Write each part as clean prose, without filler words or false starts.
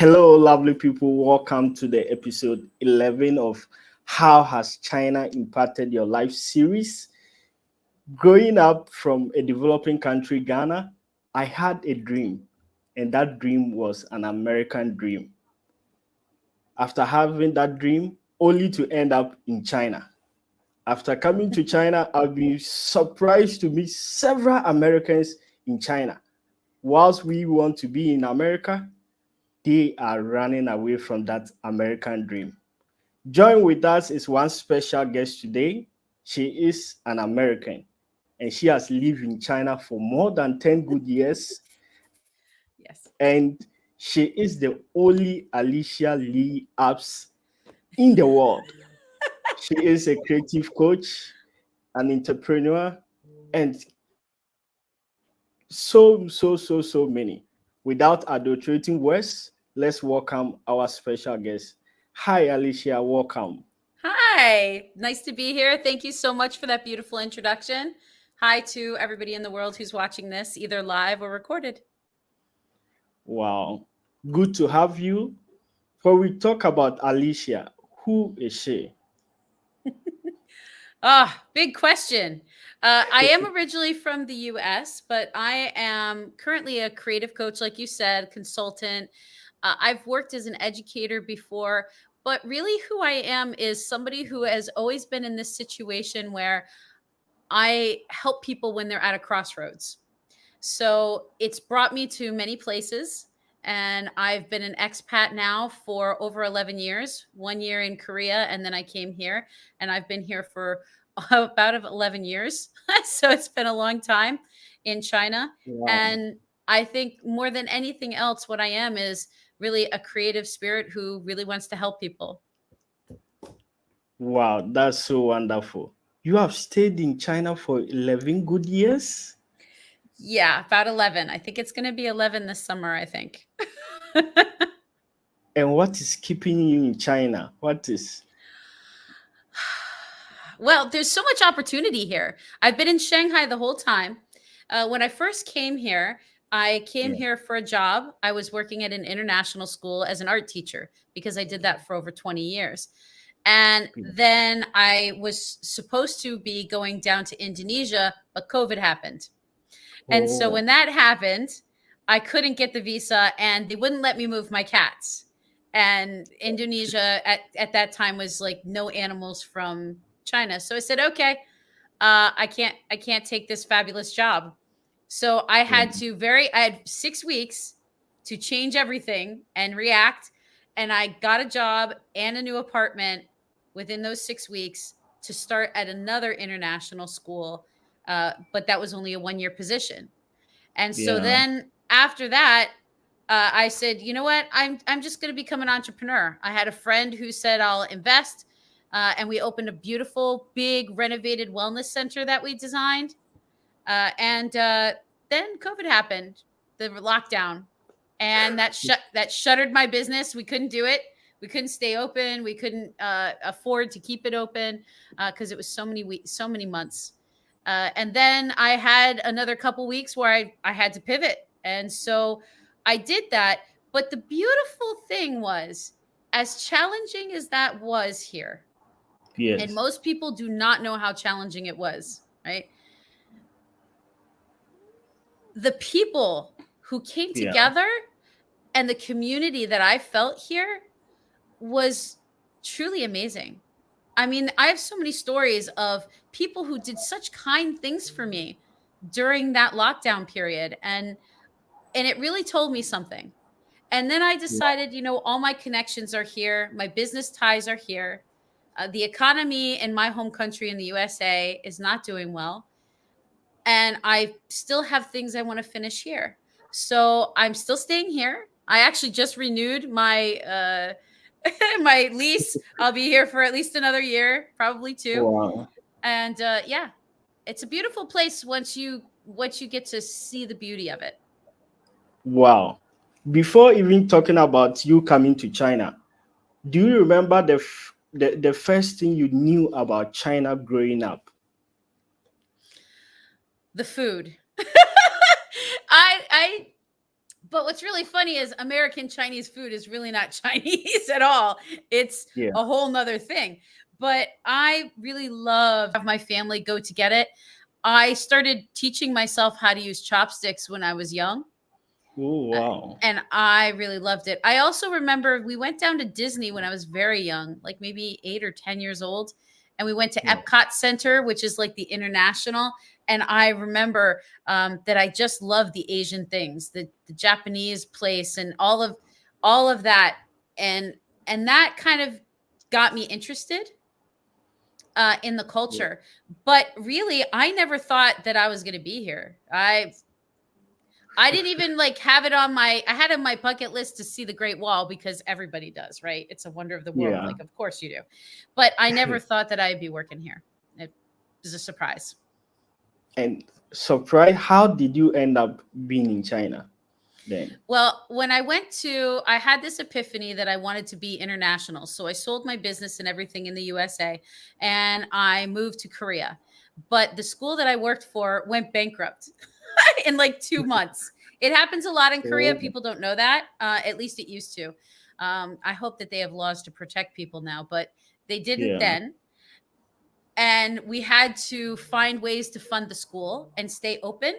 Hello, lovely people. Welcome to the episode 11 of How Has China Impacted Your Life series. Growing up from a developing country, Ghana, I had a dream, and that dream was an American dream. After having that dream, only to end up in China. After coming to China, I've been surprised to meet several Americans in China. Whilst we want to be in America, they are running away from that American dream. Join with us is one special guest today. She is an American and she has lived in China for more than 10 good years. Yes. And she is the only Alysia Lee Asp in the world. She is a creative coach, an entrepreneur, and so many. Without adulterating words, let's welcome our special guest. Hi, Alysia, welcome. Hi, nice to be here. Thank you so much for that beautiful introduction. Hi to everybody in the world who's watching this, either live or recorded. Wow, good to have you. When we talk about Alysia, who is she? Big question. I am originally from the US, but I am currently a creative coach, like you said, consultant. I've worked as an educator before, but really who I am is somebody who has always been in this situation where I help people when they're at a crossroads. So it's brought me to many places. And I've been an expat now for over 11 years, 1 year in Korea. And then I came here and I've been here for about 11 years. So it's been a long time in China. Wow, And I think more than anything else, what I am is really a creative spirit who really wants to help people. wow, that's so wonderful. You have stayed in China for 11 good years? Yeah, about 11. I think it's going to be 11 this summer, I think. And what is keeping you in China? What is? Well, there's so much opportunity here. I've been in Shanghai the whole time. When I first came here, I came Yeah. here for a job. I was working at an international school as an art teacher because I did that for over 20 years. And then I was supposed to be going down to Indonesia, but COVID happened. And so Oh, when that happened, I couldn't get the visa and they wouldn't let me move my cats. And Indonesia at that time was like no animals from China. So I said, okay, I can't take this fabulous job. So yeah. I had 6 weeks to change everything and react. And I got a job and a new apartment within those 6 weeks to start at another international school. But that was only a 1 year position. And so Yeah. then after that, I said, you know what? I'm just going to become an entrepreneur. I had a friend who said I'll invest, and we opened a beautiful, big, renovated wellness center that we designed. And then COVID happened, the lockdown, and that shuttered my business. We couldn't do it. We couldn't stay open. We couldn't afford to keep it open because it was so many weeks, so many months. And then I had another couple weeks where I had to pivot. And so I did that. But the beautiful thing was, as challenging as that was here, and Yes. most people do not know how challenging it was, right? The people who came Yeah. together and the community that I felt here was truly amazing. I mean, I have so many stories of people who did such kind things for me during that lockdown period, and it really told me something. And then I decided, all my connections are here, my business ties are here. The economy in my home country in the USA is not doing well, and I still have things I want to finish here. So I'm still staying here. I actually just renewed my my lease. I'll be here for at least another year, probably two. Wow. And yeah, it's a beautiful place once you get to see the beauty of it. Wow. Before even talking about you coming to China, do you remember the first thing you knew about China growing up? The food. I But what's really funny is American Chinese food is really not Chinese at all. It's Yeah. a whole nother thing. But I really love have my family go to get it. I started teaching myself how to use chopsticks when I was young. Oh, Uh, wow. and I really loved it. I also remember we went down to Disney when I was very young, like maybe 8 or 10 years old. And we went to Yeah. Epcot Center, which is like the international. And I remember that I just loved the Asian things, the Japanese place, and all of that, and that kind of got me interested in the Yeah. culture. But really, I never thought that I was going to be here. I didn't even like have it on my I had it on my bucket list to see the Great Wall because everybody does, right? It's a wonder of the world. Yeah. Like, of course you do. But I never thought that I'd be working here. It was a surprise. And surprise, how did you end up being in China then? Well, when I had this epiphany that I wanted to be international. So I sold my business and everything in the USA and I moved to Korea. But the school that I worked for went bankrupt in like 2 months. It happens a lot in Korea. Oh, People don't know that. At least it used to. I hope that they have laws to protect people now, but they didn't yeah. then. And we had to find ways to fund the school and stay open.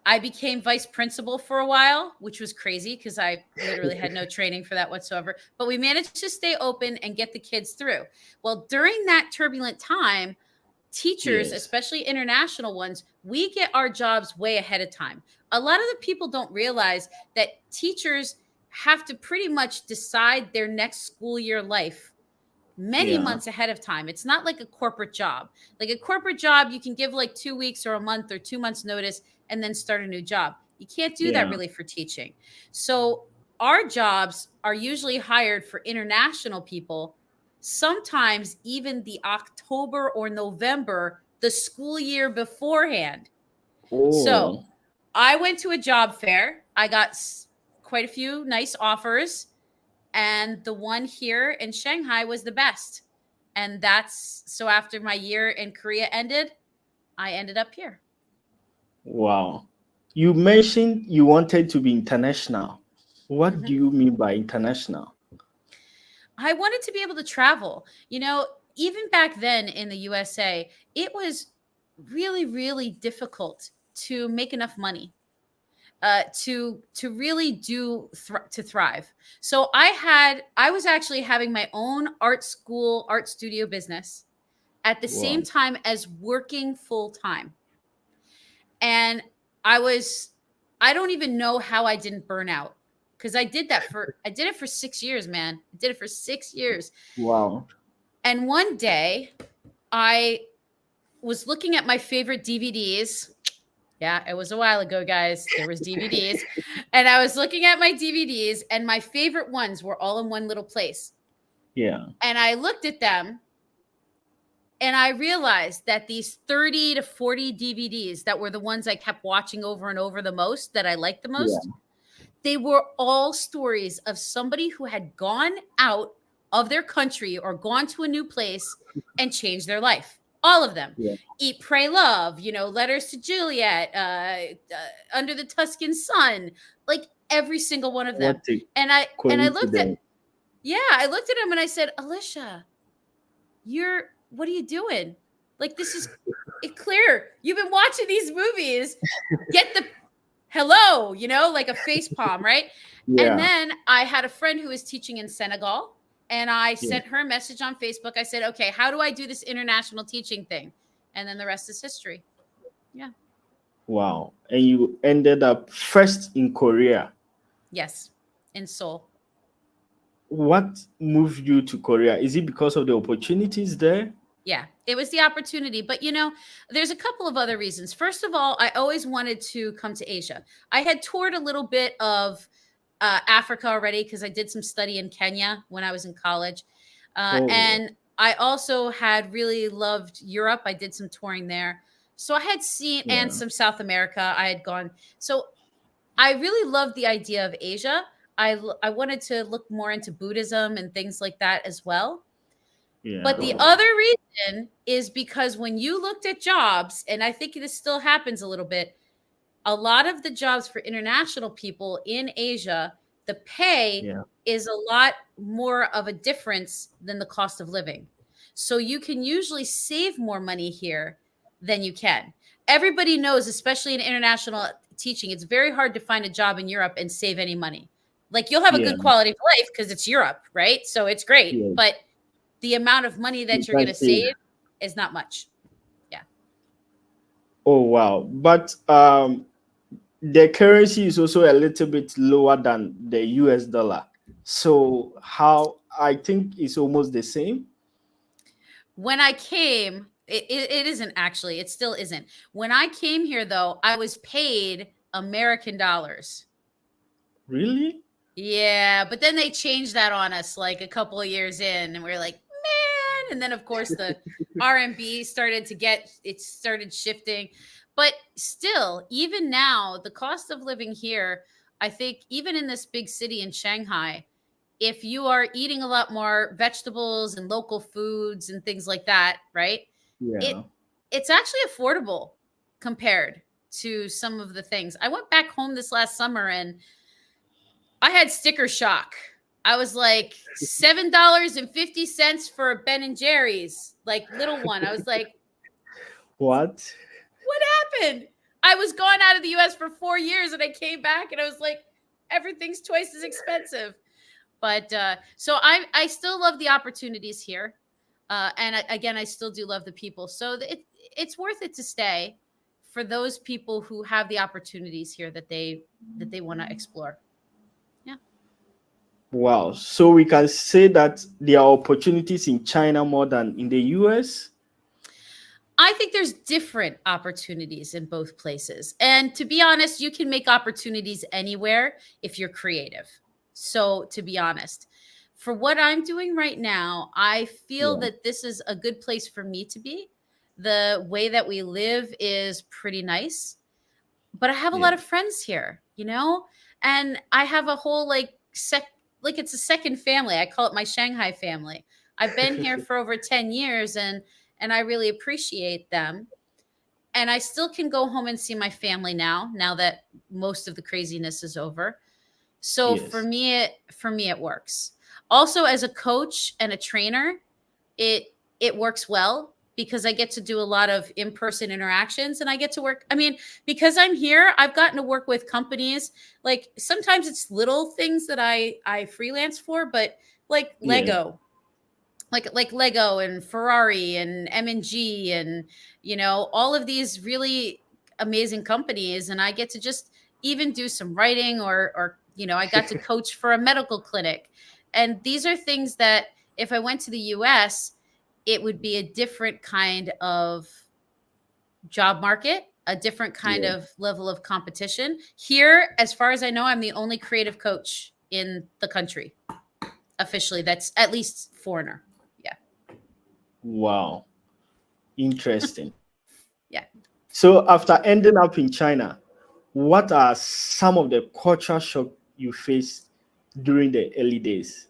I became vice principal for a while, which was crazy because I literally had no training for that whatsoever. But we managed to stay open and get the kids through. Well, during that turbulent time, teachers, Yes. especially international ones, we get our jobs way ahead of time. A lot of the people don't realize that teachers have to pretty much decide their next school year life many Yeah. months ahead of time. It's not like a corporate job. Like a corporate job, you can give like 2 weeks or a month or 2 months notice and then start a new job. You can't do that Yeah. really for teaching. So our jobs are usually hired for international people, sometimes even the October or November, the school year beforehand. So Oh, I went to a job fair. I got quite a few nice offers, and the one here in Shanghai was the best. And that's so after my year in Korea ended, I ended up here. wow. You mentioned you wanted to be international. What do Mhm. you mean by international? I wanted to be able to travel. Even back then in the USA, it was really, really difficult to make enough money to really to thrive. So I was actually having my own art school, art studio business at the Wow. same time as working full time. And I was I don't even know how I didn't burn out because I did it for 6 years, man. I did it for 6 years. Wow. And one day I was looking at my favorite DVDs. Yeah, it was a while ago, guys. There was DVDs. And I was looking at my DVDs and my favorite ones were all in one little place. Yeah. And I looked at them and I realized that these 30 to 40 DVDs that were the ones I kept watching over and over the most, that I liked the Yeah. most, they were all stories of somebody who had gone out of their country or gone to a new place and changed their life. All of them. Yeah. Eat, Pray, Love, Letters to Juliet, Under the Tuscan Sun, like every single one of them. What a And I looked at, coincidence. yeah, I looked at him and I said, Alysia, what are you doing? Like, this is it clear. You've been watching these movies. Get the hello, like a face palm, right? And Yeah. then I had a friend who was teaching in Senegal, and I Yeah. sent her a message on Facebook. I said, okay, how do I do this international teaching thing? And then the rest is history. Yeah. Wow. And you ended up first in Korea. Yes. In Seoul. What moved you to Korea? Is it because of the opportunities there? Yeah, it was the opportunity. But, there's a couple of other reasons. First of all, I always wanted to come to Asia. I had toured a little bit of Africa already because I did some study in Kenya when I was in college. Oh, And I also had really loved Europe. I did some touring there. So I had seen, and yeah. some South America I had gone. So I really loved the idea of Asia. I wanted to look more into Buddhism and things like that as well. But the Yeah. other reason is because when you looked at jobs, and I think this still happens a little bit, a lot of the jobs for international people in Asia, the pay is a lot more of a difference than the cost of living. So you can usually save more money here than you can. Everybody knows, especially in international teaching, it's very hard to find a job in Europe and save any money. Like, you'll have a good quality of life because it's Europe, right? So it's great. But the amount of money that you're going to save is not much. Yeah. Oh, wow. But the currency is also a little bit lower than the US dollar. So how, I think it's almost the same. When I came, it isn't actually. It still isn't. When I came here, though, I was paid American dollars. Really? Yeah, but then they changed that on us like a couple of years in, and we were like, man. And then, of course, the RMB started shifting. But still, even now, the cost of living here, I think, even in this big city in Shanghai, if you are eating a lot more vegetables and local foods and things like that, right? Yeah. It's actually affordable compared to some of the things. I went back home this last summer and I had sticker shock. I was like, $7.50 for a Ben and Jerry's, like little one. I was like, what happened? I was gone out of the US for 4 years and I came back and I was like, everything's twice as expensive. But so I still love the opportunities here. And again, I still do love the people. So it's worth it to stay for those people who have the opportunities here that they want to explore. Yeah. Wow. So we can say that there are opportunities in China more than in the US? I think there's different opportunities in both places. And to be honest, you can make opportunities anywhere if you're creative. So to be honest, for what I'm doing right now, I feel that this is a good place for me to be. The way that we live is pretty nice, but I have a lot of friends here, and I have a whole it's a second family. I call it my Shanghai family. I've been here for over 10 years and I really appreciate them. And I still can go home and see my family now that most of the craziness is over. So for me, it works. Also, as a coach and a trainer, it works well because I get to do a lot of in-person interactions and I get to work. I mean, because I'm here, I've gotten to work with companies. Like, sometimes it's little things that I freelance for, but like Lego, like Lego and Ferrari and M&G and, all of these really amazing companies. And I get to just even do some writing or I got to coach for a medical clinic. And these are things that if I went to the US, it would be a different kind of job market, a different kind of level of competition. Here, as far as I know, I'm the only creative coach in the country officially that's at least foreigner. Yeah. Wow. Interesting. Yeah. So after ending up in China, what are some of the culture shock you faced during the early days?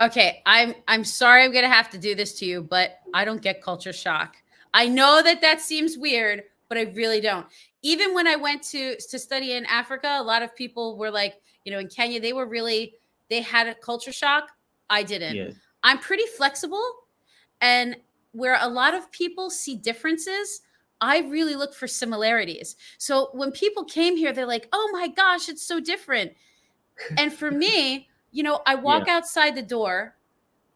Okay, I'm sorry I'm going to have to do this to you, but I don't get culture shock. I know that seems weird, but I really don't. Even when I went to study in Africa, a lot of people were like, in Kenya, they had a culture shock. I didn't. Yes. I'm pretty flexible, and where a lot of people see differences, I really look for similarities. So when people came here, they're like, "Oh my gosh, it's so different." And for me, I walk outside the door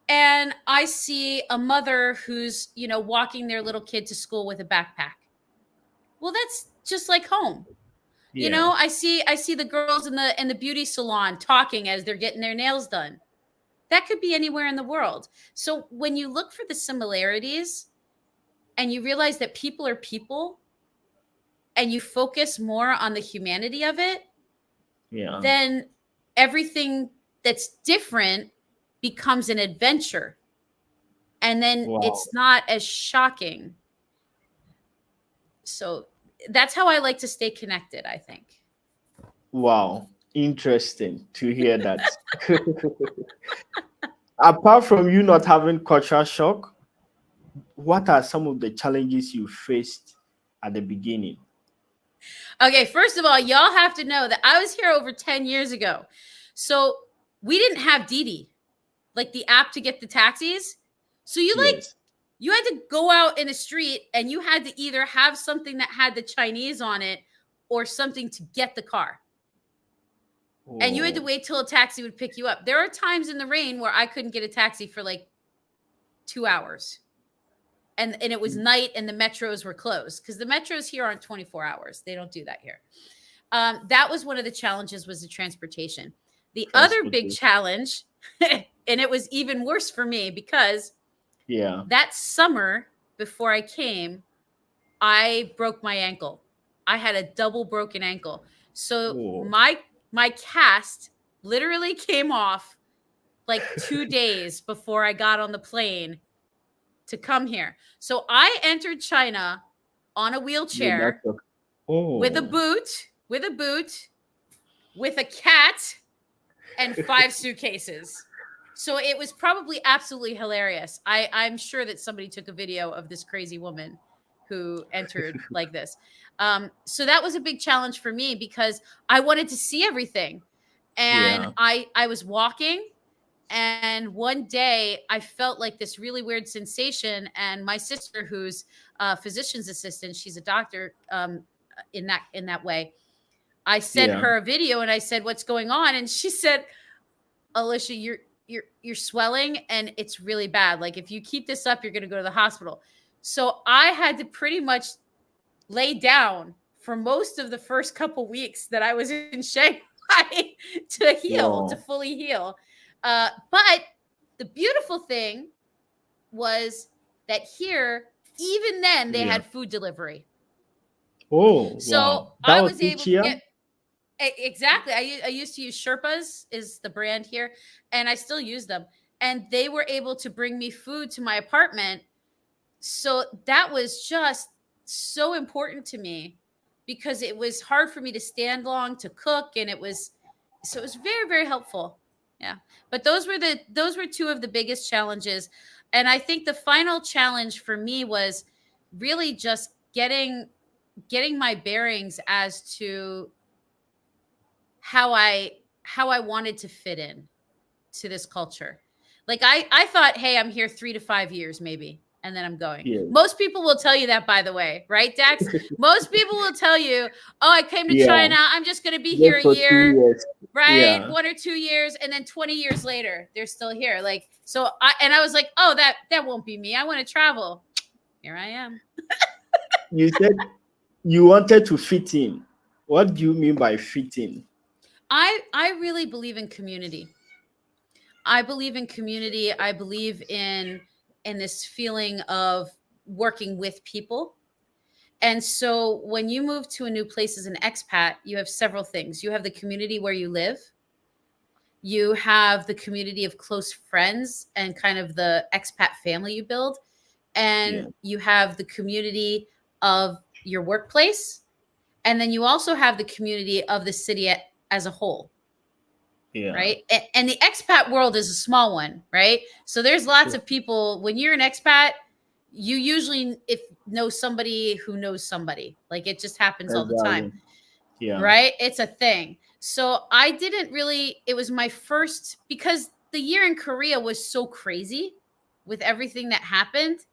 and I see a mother who's, walking their little kid to school with a backpack. Well, that's just like home. I see the girls in the beauty salon talking as they're getting their nails done. That could be anywhere in the world. So when you look for the similarities and you realize that people are people and you focus more on the humanity of it, then everything that's different becomes an adventure. And then it's not as shocking. So that's how I like to stay connected, I think. Wow. Interesting to hear that. Apart from you not having culture shock, what are some of the challenges you faced at the beginning? Okay, first of all, y'all have to know that I was here over 10 years ago. So we didn't have Didi, like the app to get the taxis. So Yes. you had to go out in the street and you had to either have something that had the Chinese on it or something to get the car. And you had to Oh, wait till a taxi would pick you up. There are times in the rain where I couldn't get a taxi for like 2 hours. And it was night and the metros were closed because the metros here aren't 24 hours. They don't do that here. That was one of the challenges, was the transportation. The other big transportation. challenge, and it was even worse for me because Yeah. that summer before I came, I broke my ankle. I had a double broken ankle. So Oh, my cast literally came off like 2 days before I got on the plane to come here. So I entered China on a with that wheelchair talk. with a Oh, boot, with a cat and 5 suitcases. So it was probably absolutely hilarious. I'm sure that somebody took a video of this crazy woman who entered like this. So that was a big challenge for me because I wanted to see everything. And yeah. I was walking, and one day I felt like this really weird sensation. And my sister, who's a physician's assistant, she's a doctor in that way. I sent Yeah. her a video and I said, "What's going on?" And she said, "Alysia, you're swelling and it's really bad. Like if you keep this up, you're going to go to the hospital." So I had to pretty much lay down for most of the first couple weeks that I was in Shanghai to heal, to Wow. fully heal. But the beautiful thing was that here, even then, they Yeah. had food delivery. Oh, So wow. That I was was each able to year? get exactly. I used to use Sherpas, is the brand here, and I still use them. And they were able to bring me food to my apartment. So that was just so important to me because it was hard for me to stand long to cook, and it was very, very helpful. Yeah. But those were two of the biggest challenges. And I think the final challenge for me was really just getting my bearings as to how I wanted to fit in to this culture. Like I thought, hey, I'm here 3 to 5 years maybe, and then I'm going. Yes. Most people will tell you that, by the way, right, Dax? Most people will tell you, oh, I came to Yeah. China. I'm just going to be here Just a for two year, years. right? Yeah. 1 or 2 years, and then 20 years later, they're still here. Like so, I was like, oh, that won't be me. I want to travel. Here I am. You said you wanted to fit in. What do you mean by fit in? I really believe in community. I believe in community. I believe in this feeling of working with people. And so when you move to a new place as an expat, you have several things. You have the community where you live. You have the community of close friends and kind of the expat family you build. And Yeah. you have the community of your workplace. And then you also have the community of the city as a whole, Yeah. right? And the expat world is a small one, right? So there's lots of people. When you're an expat, you usually if know somebody who knows somebody. Like it just happens all the time, Exactly. Yeah. right? It's a thing. So I didn't really. It was my first because the year in Korea was so crazy with everything that happened.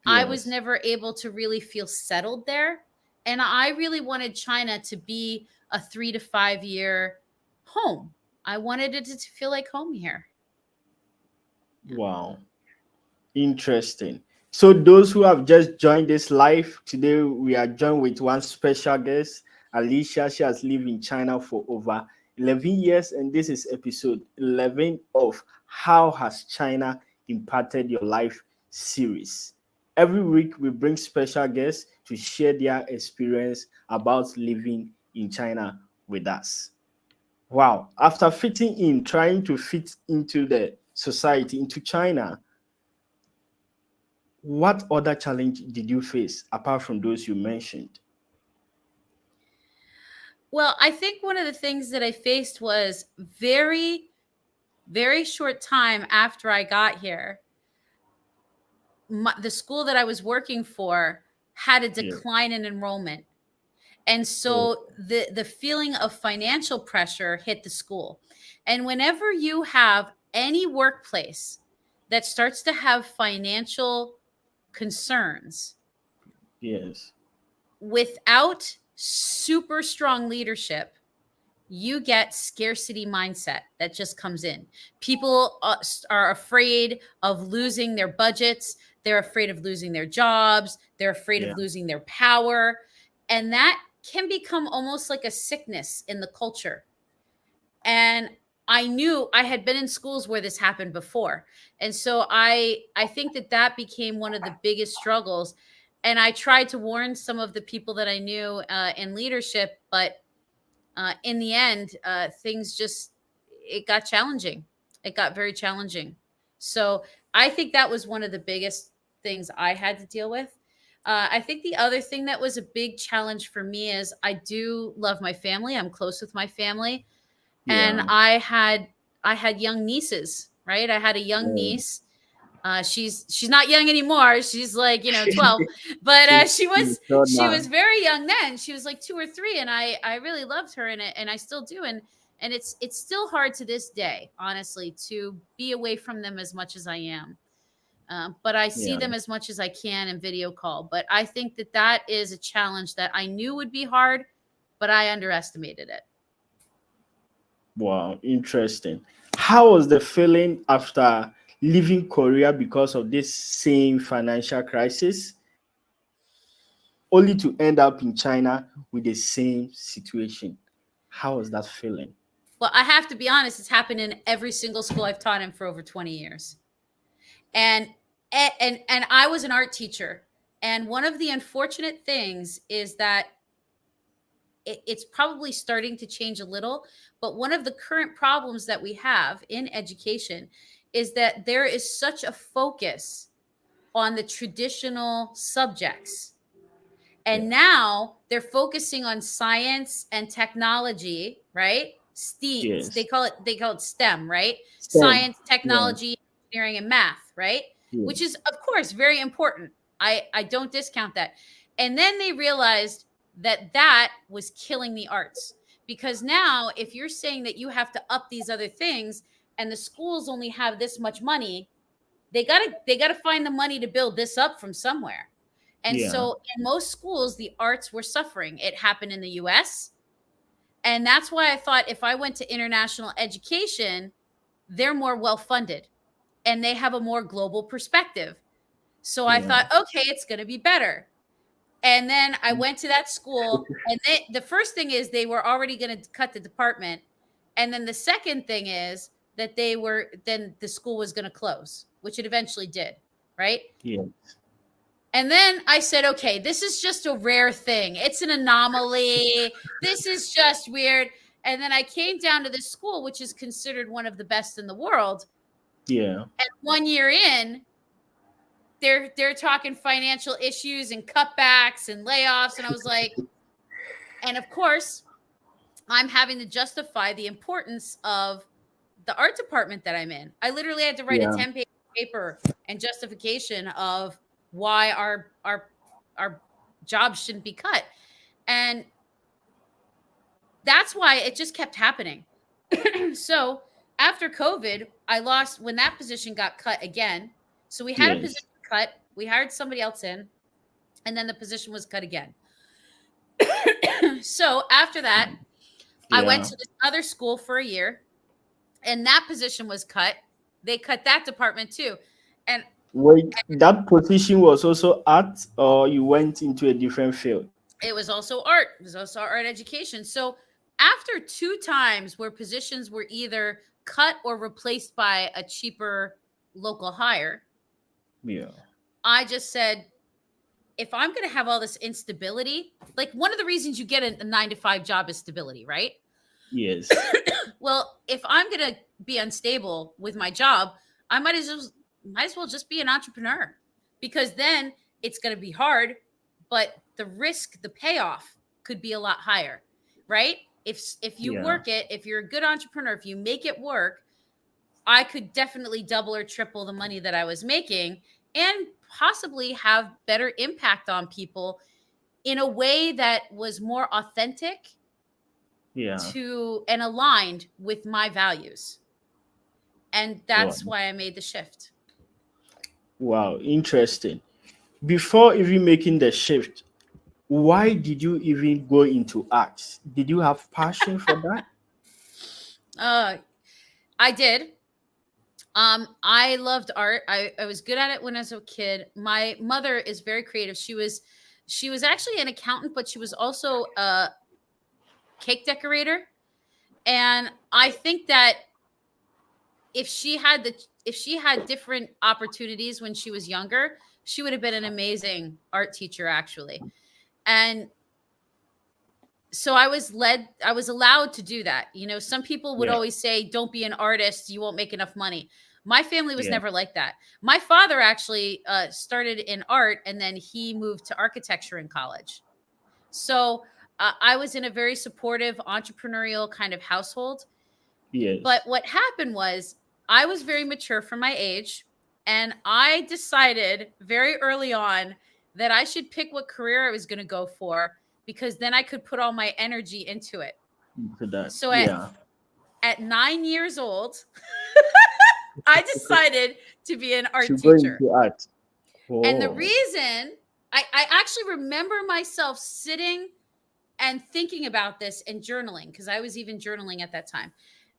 I was Yes. never able to really feel settled there. And I really wanted China to be a 3 to 5 year home. I wanted it to feel like home here. Yeah. Wow. Interesting. So, those who have just joined this live today, we are joined with one special guest, Alicia. She has lived in China for over 11 years, and this is episode 11 of How Has China Impacted Your Life series. Every week, we bring special guests to share their experience about living in China with us. Wow. After fitting in, trying to fit into the society, into China, what other challenge did you face apart from those you mentioned? Well, I think one of the things that I faced was very, very short time after I got here. The school that I was working for had a Yeah. decline in enrollment. And Oh, so the feeling of financial pressure hit the school. And whenever you have any workplace that starts to have financial concerns yes. without super strong leadership, you get scarcity mindset that just comes in. People are afraid of losing their budgets. They're afraid of losing their jobs. They're afraid Yeah. of losing their power. And that can become almost like a sickness in the culture. And I knew I had been in schools where this happened before. And so I think that that became one of the biggest struggles. And I tried to warn some of the people that I knew in leadership, but in the end, things just it got challenging. It got very challenging. So I think that was one of the biggest things I had to deal with. I think the other thing that was a big challenge for me is I do love my family. I'm close with my family, and Yeah. I had young nieces. Right, I had a young Oh. niece. She's not young anymore. She's like 12, but She's she was mature she now. was very young then. She was like 2 or 3, and I really loved her, and I still do. And it's still hard to this day, honestly, to be away from them as much as I am. But I see Yeah. them as much as I can in video call. But I think that that is a challenge that I knew would be hard, but I underestimated it. Wow, interesting. How was the feeling after leaving Korea because of this same financial crisis, only to end up in China with the same situation? How was that feeling? Well, I have to be honest, it's happened in every single school I've taught in for over 20 years. And and I was an art teacher. And one of the unfortunate things is that it's probably starting to change a little, but one of the current problems that we have in education is that there is such a focus on the traditional subjects. Yeah. And now they're focusing on science and technology, right? Yes. They call it STEM, right? Same. Science, Yeah. technology, engineering, and math, right? Which is, Yes. of course, very important. I don't discount that. And then they realized that that was killing the arts, because now if you're saying that you have to up these other things and the schools only have this much money, they gotta find the money to build this up from somewhere. And Yeah. so in most schools, the arts were suffering. It happened in the US. And that's why I thought if I went to international education, they're more well funded and they have a more global perspective. So I Yeah. thought, okay, it's going to be better. And then I went to that school, and the first thing is they were already going to cut the department. And then the second thing is that then the school was going to close, which it eventually did. Right. Yeah. And then I said, okay, this is just a rare thing. It's an anomaly. This is just weird. And then I came down to this school, which is considered one of the best in the world. Yeah. And 1 year in, they're talking financial issues and cutbacks and layoffs. And I was like, and of course, I'm having to justify the importance of the art department that I'm in. I literally had to write a Yeah. 10-page paper and justification of why our jobs shouldn't be cut. And that's why it just kept happening. So after COVID, I lost when that position got cut again. So we had a Yes. position cut, we hired somebody else in, and then the position was cut again. So after that, I went Yeah. to this other school for a year, and that position was cut. They cut that department too. And Wait, that position was also art, or you went into a different field? it was also art. It was also art education. So after 2 times where positions were either cut or replaced by a cheaper local hire, Yeah. I just said, if I'm going to have all this instability, like one of the reasons you get a 9 to 5 job is stability, right? Yes. Well, if I'm going to be unstable with my job, I might as well just be an entrepreneur, because then it's going to be hard, but the risk, the payoff could be a lot higher, right? If you Yeah. work it, if you're a good entrepreneur, if you make it work, I could definitely double or triple the money that I was making. and possibly have better impact on people in a way that was more authentic Yeah. to and aligned with my values. And Wow. that's why I made the shift. Wow. Interesting. Before even making the shift, why did you even go into arts? Did you have passion for that? Uh, I did. I loved art. I was good at it when I was a kid. My mother is very creative. She was actually an accountant, but she was also a cake decorator. And I think that if she had different opportunities when she was younger, she would have been an amazing art teacher actually. And so I was allowed to do that. You know, some people would Yeah. always say, don't be an artist, you won't make enough money. My family was Yeah. never like that. My father actually started in art, and then he moved to architecture in college. So I was in a very supportive entrepreneurial kind of household. But Yes. what happened was I was very mature for my age, and I decided very early on that I should pick what career I was going to go for, because then I could put all my energy into it. Into that. So Yeah. at 9 years old, I decided to be an art To go teacher. into art. And the Oh. reason I actually remember myself sitting and thinking about this and journaling, because I was even journaling at that time.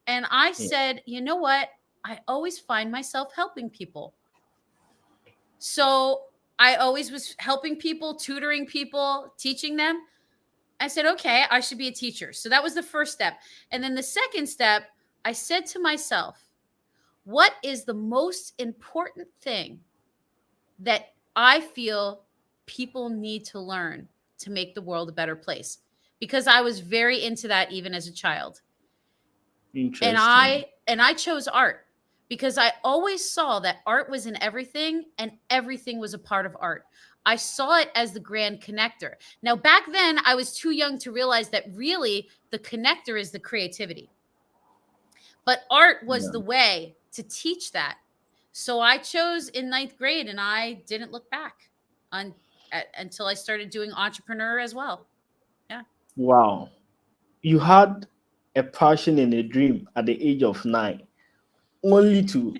And I Yeah. said, you know what? I always find myself helping people. So I always was helping people, tutoring people, teaching them. I said, okay, I should be a teacher. So that was the first step. And then the second step, I said to myself, what is the most important thing that I feel people need to learn to make the world a better place? Because I was very into that even as a child. And Interesting. I chose art because I always saw that art was in everything and everything was a part of art. I saw it as the grand connector. Now back then I was too young to realize that really the connector is the creativity. But art was Yeah. the way to teach that. So I chose in ninth grade, and I didn't look back on, until I started doing entrepreneur as well. Yeah. Wow. You had a passion and a dream at the age of 9, only to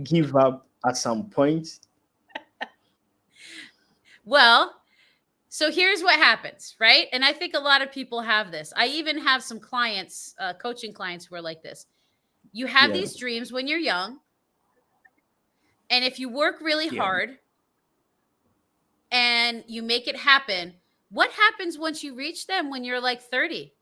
give up at some point. Well, so here's what happens, right? And I think a lot of people have this. I even have some clients, coaching clients, who are like this. You have Yeah. these dreams when you're young, and if you work really Yeah. hard and you make it happen, what happens once you reach them when you're like 30?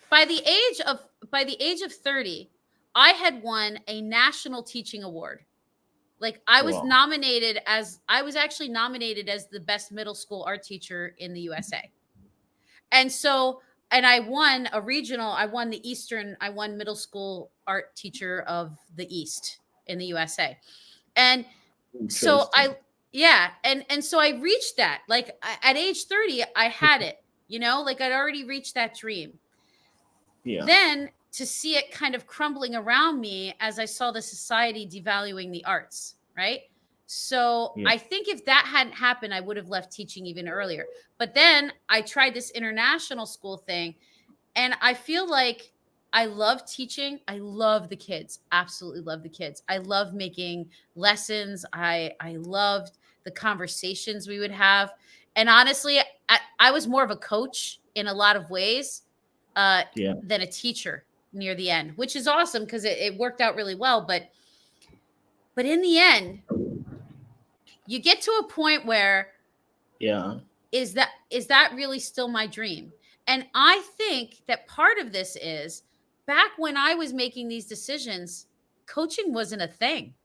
By the age of by the age of 30, I had won a national teaching award. Like Wow. I was actually nominated as the best middle school art teacher in the USA. And so, and I won middle school art teacher of the East in the USA. And so Interesting. yeah, and so I reached that. Like at age 30, I had it, like I'd already reached that dream. Yeah. Then to see it kind of crumbling around me as I saw the society devaluing the arts, right? So Yeah. I think if that hadn't happened, I would have left teaching even earlier. But then I tried this international school thing, and I feel like I love teaching. I love the kids. Absolutely love the kids. I love making lessons. I loved the conversations we would have. And honestly, I was more of a coach in a lot of ways, uh, Yeah. than a teacher near the end, which is awesome because it worked out really well. But in the end, you get to a point where Yeah. is that really still my dream? And I think that part of this is back when I was making these decisions, coaching wasn't a thing.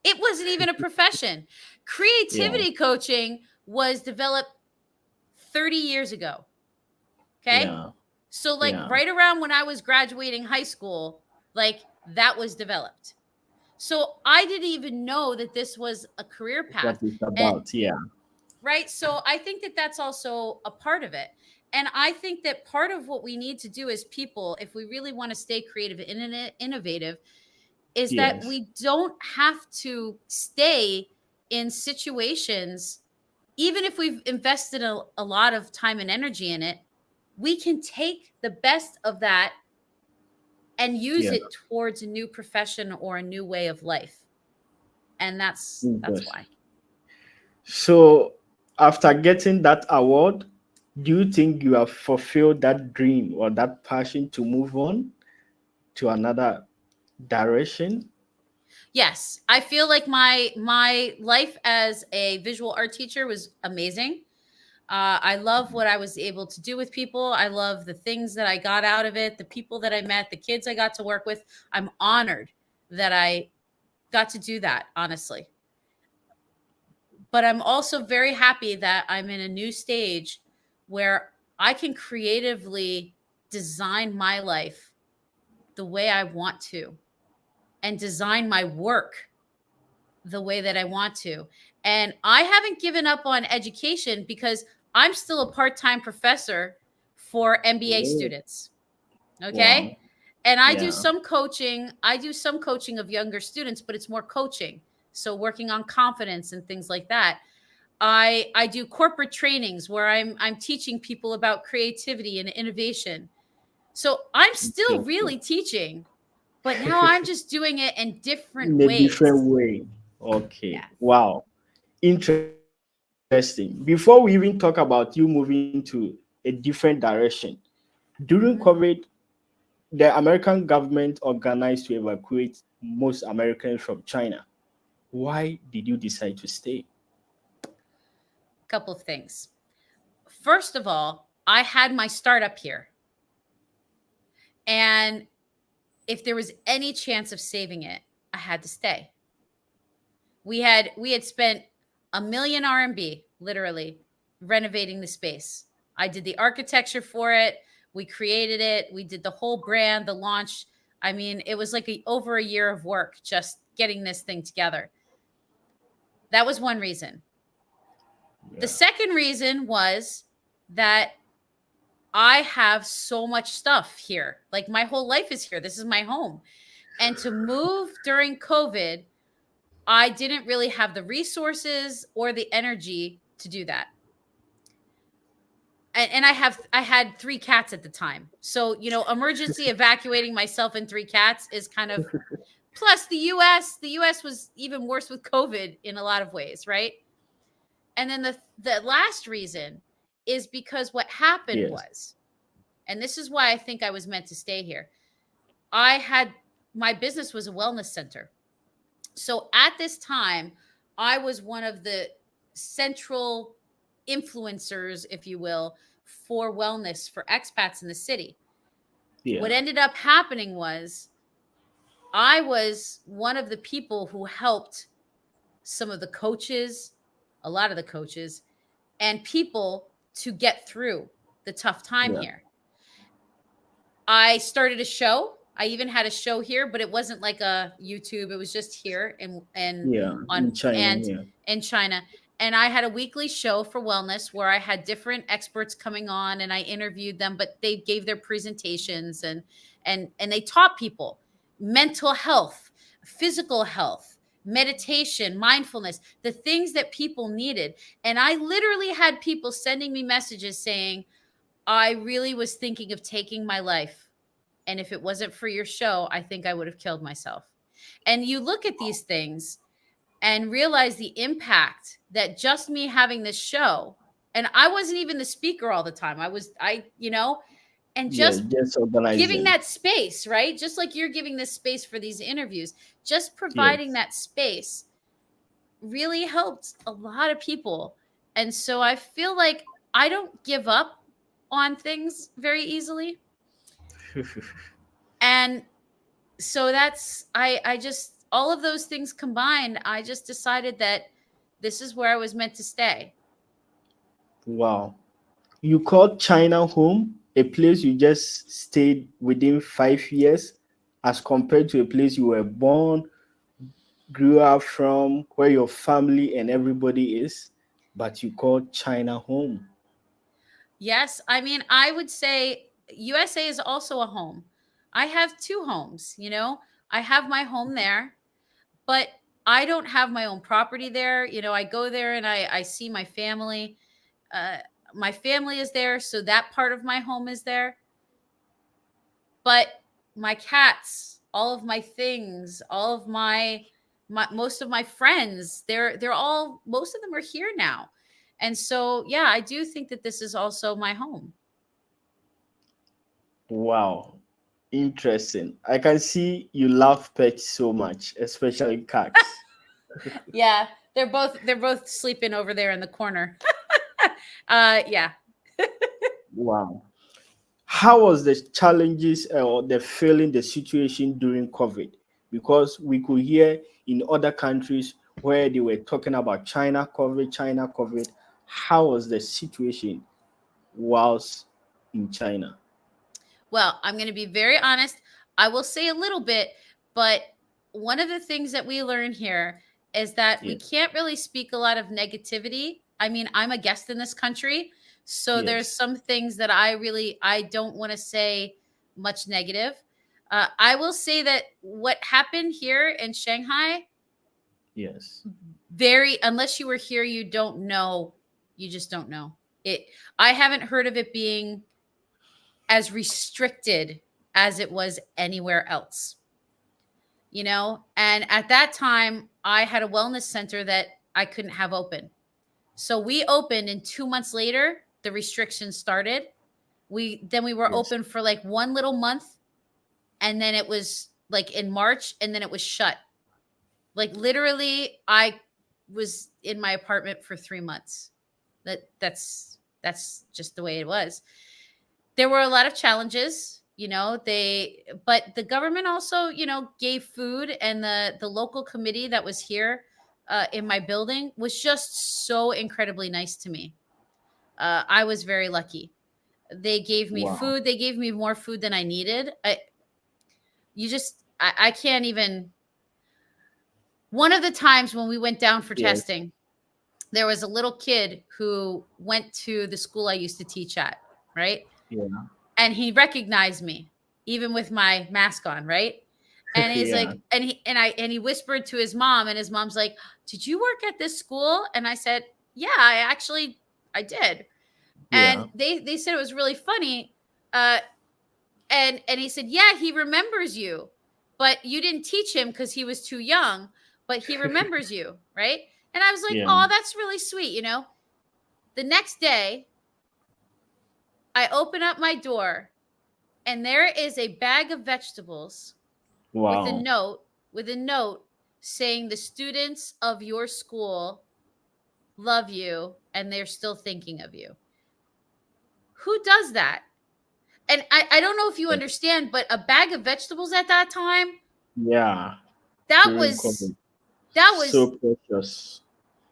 It wasn't even a profession. Yeah. Creativity coaching was developed 30 years ago. Okay. Yeah. So, like, Yeah. right around when I was graduating high school, like, that was developed. So, I didn't even know that this was a career What path. it's And about. Yeah. right. So I think that that's also a part of it. And I think that part of what we need to do as people, if we really want to stay creative and innovative, is that Yes. we don't have to stay in situations, even if we've invested a lot of time and energy in it, we can take the best of that and use Yeah. it towards a new profession or a new way of life. And that's Interesting. why. So, after getting that award, do you think you have fulfilled that dream or that passion to move on to another direction? Yes, I feel like my life as a visual art teacher was amazing. I love what I was able to do with people. I love the things that I got out of it, the people that I met, the kids I got to work with. I'm honored that I got to do that, honestly. But I'm also very happy that I'm in a new stage where I can creatively design my life the way I want to and design my work the way that I want to. And I haven't given up on education because I'm still a part time professor for MBA Oh, students. Okay. wow. And I do Yeah. some coaching. I do some coaching of younger students, but it's more coaching. So working on confidence and things like that. I do corporate trainings where I'm teaching people about creativity and innovation. So I'm still Interesting. really teaching, but now I'm just doing it in different In a different ways. way. Okay. Yeah. Wow. Interesting. Before we even talk about you moving to a different direction, during COVID, Mhm. the American government organized to evacuate most Americans from China. Why did you decide to stay? Couple of things. First of all, I had my startup here. And if there was any chance of saving it, I had to stay. We had spent a million RMB literally renovating the space. I did the architecture for it. We created it. We did the whole brand, the launch. I mean, it was like over a year of work just getting this thing together. That was one reason. The Yeah. second reason was that I have so much stuff here. Like my whole life is here. This is my home. And to move during COVID, I didn't really have the resources or the energy to do that. And I had three cats at the time. So, emergency evacuating myself and three cats is kind of, plus the US was even worse with COVID in a lot of ways, right? And then the last reason is because what happened Yes. was, and this is why I think I was meant to stay here. I had My business was a wellness center. So at this time, I was one of the central influencers, if you will, for wellness for expats in the city. What Yeah. ended up happening was I was one of the people who helped some of the coaches, a lot of the coaches, and people to get through the tough time Yeah. here. I started a show. I even had a show here, but it wasn't like a YouTube. It was just here and Yeah. on In China. and Yeah. in China. And I had a weekly show for wellness where I had different experts coming on and I interviewed them, but they gave their presentations and they taught people mental health, physical health, meditation, mindfulness, the things that people needed. And I literally had people sending me messages saying, I really was thinking of taking my life. And if it wasn't for your show, I think I would have killed myself. And you look at these things and realize the impact that just me having this show, and I wasn't even the speaker all the time. And Yeah. just Just giving organizing. that space, right? Just like you're giving this space for these interviews, just providing Yes. that space really helped a lot of people. And so I feel like I don't give up on things very easily. And so I just, all of those things combined, I just decided that this is where I was meant to stay. Wow. You called China home, a place you just stayed within 5 years, as compared to a place you were born, grew up from, where your family and everybody is, but you called China home. Yes, I mean, I would say USA is also a home. I have two homes. I have my home there, but I don't have my own property there. You know, I go there and I see my family. Uh, my family is there, so that part of my home is there. But my cats, all of my things, all of my most of my friends, they're all, most of them are here now. And so, yeah, I do think that this is also my home. Wow. Interesting. I can see you love pets so much, especially cats. Yeah, they're both sleeping over there in the corner. Yeah. Wow. How was the challenges or the feeling, the situation during COVID? Because we could hear in other countries where they were talking about China COVID, China COVID. How was the situation whilst in China? Well, I'm going to be very honest. I will say a little bit, but one of the things that we learn here is that we Yes, can't really speak a lot of negativity. I mean, I'm a guest in this country, so there's yes, some things that I don't want to say much negative. I will say that what happened here in Shanghai, yes, very, unless you were here, you don't know. You just don't know it. I haven't heard of it being as restricted as it was anywhere else, you know? And at that time, I had a wellness center that I couldn't have open. So we opened, and 2 months later, the restrictions started. We were yes. open for like one little month, and then it was like in March, and then it was shut. Like literally, I was in my apartment for 3 months. That's just the way it was. There were a lot of challenges, you know, but the government also, you know, gave food, and the local committee that was here in my building was just so incredibly nice to me. I was very lucky. They gave me Wow. food. They gave me more food than I needed. I can't even. One of the times when we went down for Yes. testing, there was a little kid who went to the school I used to teach at, right? Yeah. And he recognized me even with my mask on, right? And he's Yeah. like, and he whispered to his mom, and his mom's like, "Did you work at this school?" And I said, "Yeah, I did." And Yeah. they said it was really funny. uh and he said, "Yeah, he remembers you, but you didn't teach him because he was too young, but he remembers you, right?" And I was like, Yeah. "Oh, that's really sweet." You know, the next day I open up my door, and there is a bag of vegetables with a Wow. note saying, "The students of your school love you, and they're still thinking of you." Who does that? And I don't know if you understand, but a bag of vegetables at that time, Yeah. that During was COVID. that was So precious.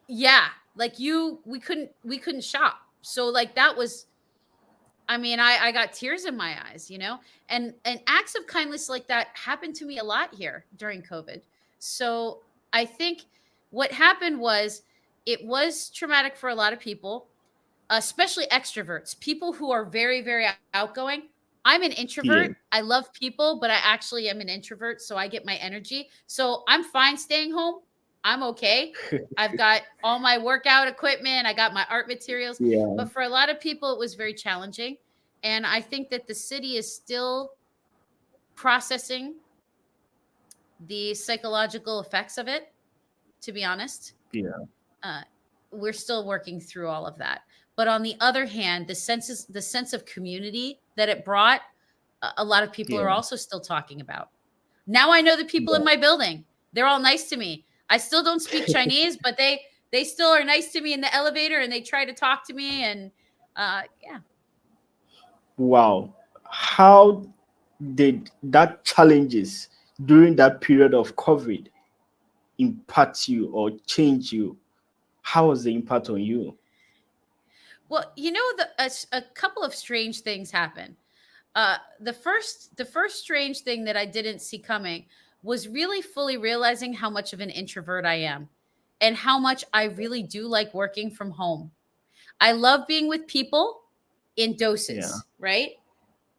yeah, like we couldn't shop. So like that was, I mean, I got tears in my eyes, you know? And acts of kindness like that happened to me a lot here during COVID. So I think what happened was, it was traumatic for a lot of people, especially extroverts, people who are very, very outgoing. I'm an Yeah. introvert. I love people, but I actually am an introvert, so I get my energy. So I'm fine staying home. I'm okay. I've got all my workout equipment, I got my art materials. Yeah. But for a lot of people, it was very challenging. And I think that the city is still processing the psychological effects of it, to be honest. Yeah. uh, we're still working through all of that. But on the other hand, the sense of community that it brought, a lot of people are Yeah. also still talking about. Now I know the people in Yeah. my building. They're all nice to me. I still don't speak Chinese, but they still are nice to me in the elevator, and they try to talk to me. And yeah. Wow. How did that challenges during that period of COVID impact you or change you? How was the impact on you? Well, you know, a couple of strange things happen. The first strange thing that I didn't see coming was really fully realizing how much of an introvert I am, and how much I really do like working from home. I love being with people in Yeah. doses, right?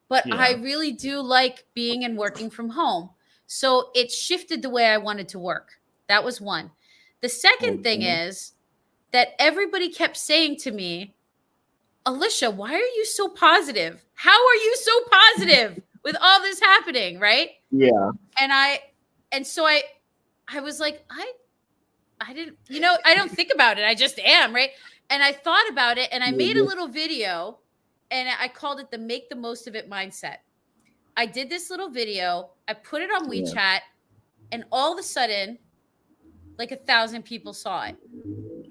But I Yeah. really do like being and working from home. So it shifted the way I wanted to work. That was one. The second thing Okay. is that everybody kept saying to me, Alysia, why are you so positive? How are you so positive with all this happening? Right. Yeah. And so I was like, I didn't, I don't think about it. I just am. Right. And I thought about it and I You made a just, little video and I called it the make the most of it mindset. I did this little video. I put it on yeah. WeChat and all of a sudden, like 1,000 people saw it.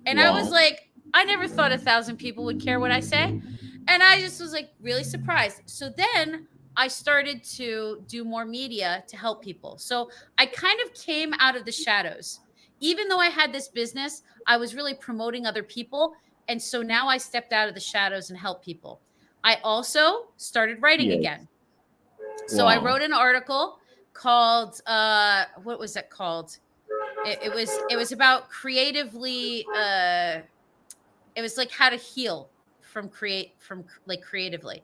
And I was Wow. like, I never thought 1,000 people would care what I say. And I just was like really surprised. So then I started to do more media to help people. So I kind of came out of the shadows. Even though I had this business, I was really promoting other people. And so now I stepped out of the shadows and help people. I also started writing Yes. again. So I Wow. wrote an article called what was it called? It was about creatively it was like how to heal from like creatively.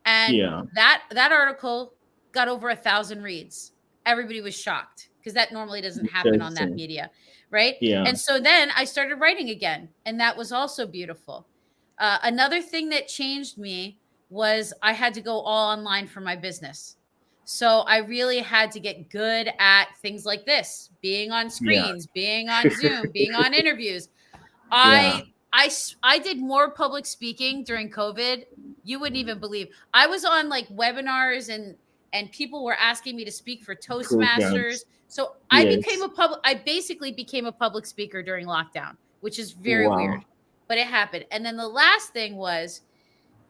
And Yeah. that article got over 1,000 reads. Everybody was shocked because that normally doesn't happen on that Interesting. media, right? Yeah. And so then I started writing again, and that was also beautiful. Another thing that changed me was I had to go all online for my business. So I really had to get good at things like this, being on Yeah. screens, being on Zoom, being on interviews. Yeah. I did more public speaking during COVID. You wouldn't even believe. I was on like webinars and people were asking me to speak for Toastmasters. Programs. So Yes. I basically became a public speaker during lockdown, which is very weird, Wow. but it happened. And then the last thing was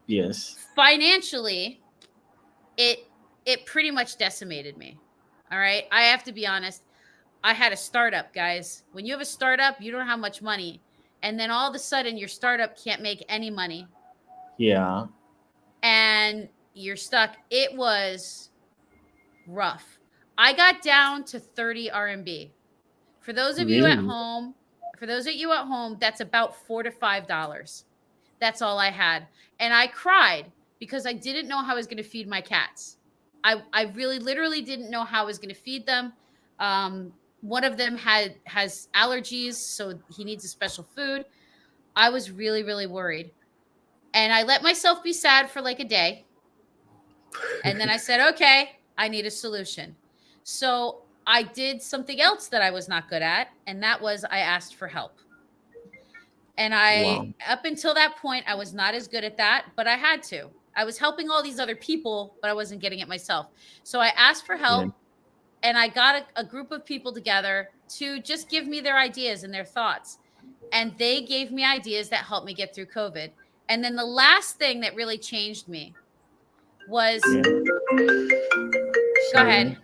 Yes. financially, it it pretty much decimated me. All right? I have to be honest. I had a startup, guys. When you have a startup, you don't have much money. And then all of a sudden, your startup can't make any money Yeah. and you're stuck. It was rough. I got down to 30 RMB. For those of you at Really? home, for those of you at home, that's about $4 to $5. That's all I had. And I cried because I didn't know how I was going to feed my cats. I really literally didn't know how I was going to feed them. One of them has allergies, so he needs a special food. I was really, really worried. And I let myself be sad for like a day. And then I said, okay, I need a solution. So I did something else that I was not good at, and that was I asked for help. And Wow. up until that point, I was not as good at that, but I had to. I was helping all these other people, but I wasn't getting it myself. So I asked for Yeah. help and I got a group of people together to just give me their ideas and their thoughts. And they gave me ideas that helped me get through COVID. And then the last thing that really changed me was Yeah. go ahead. Sorry.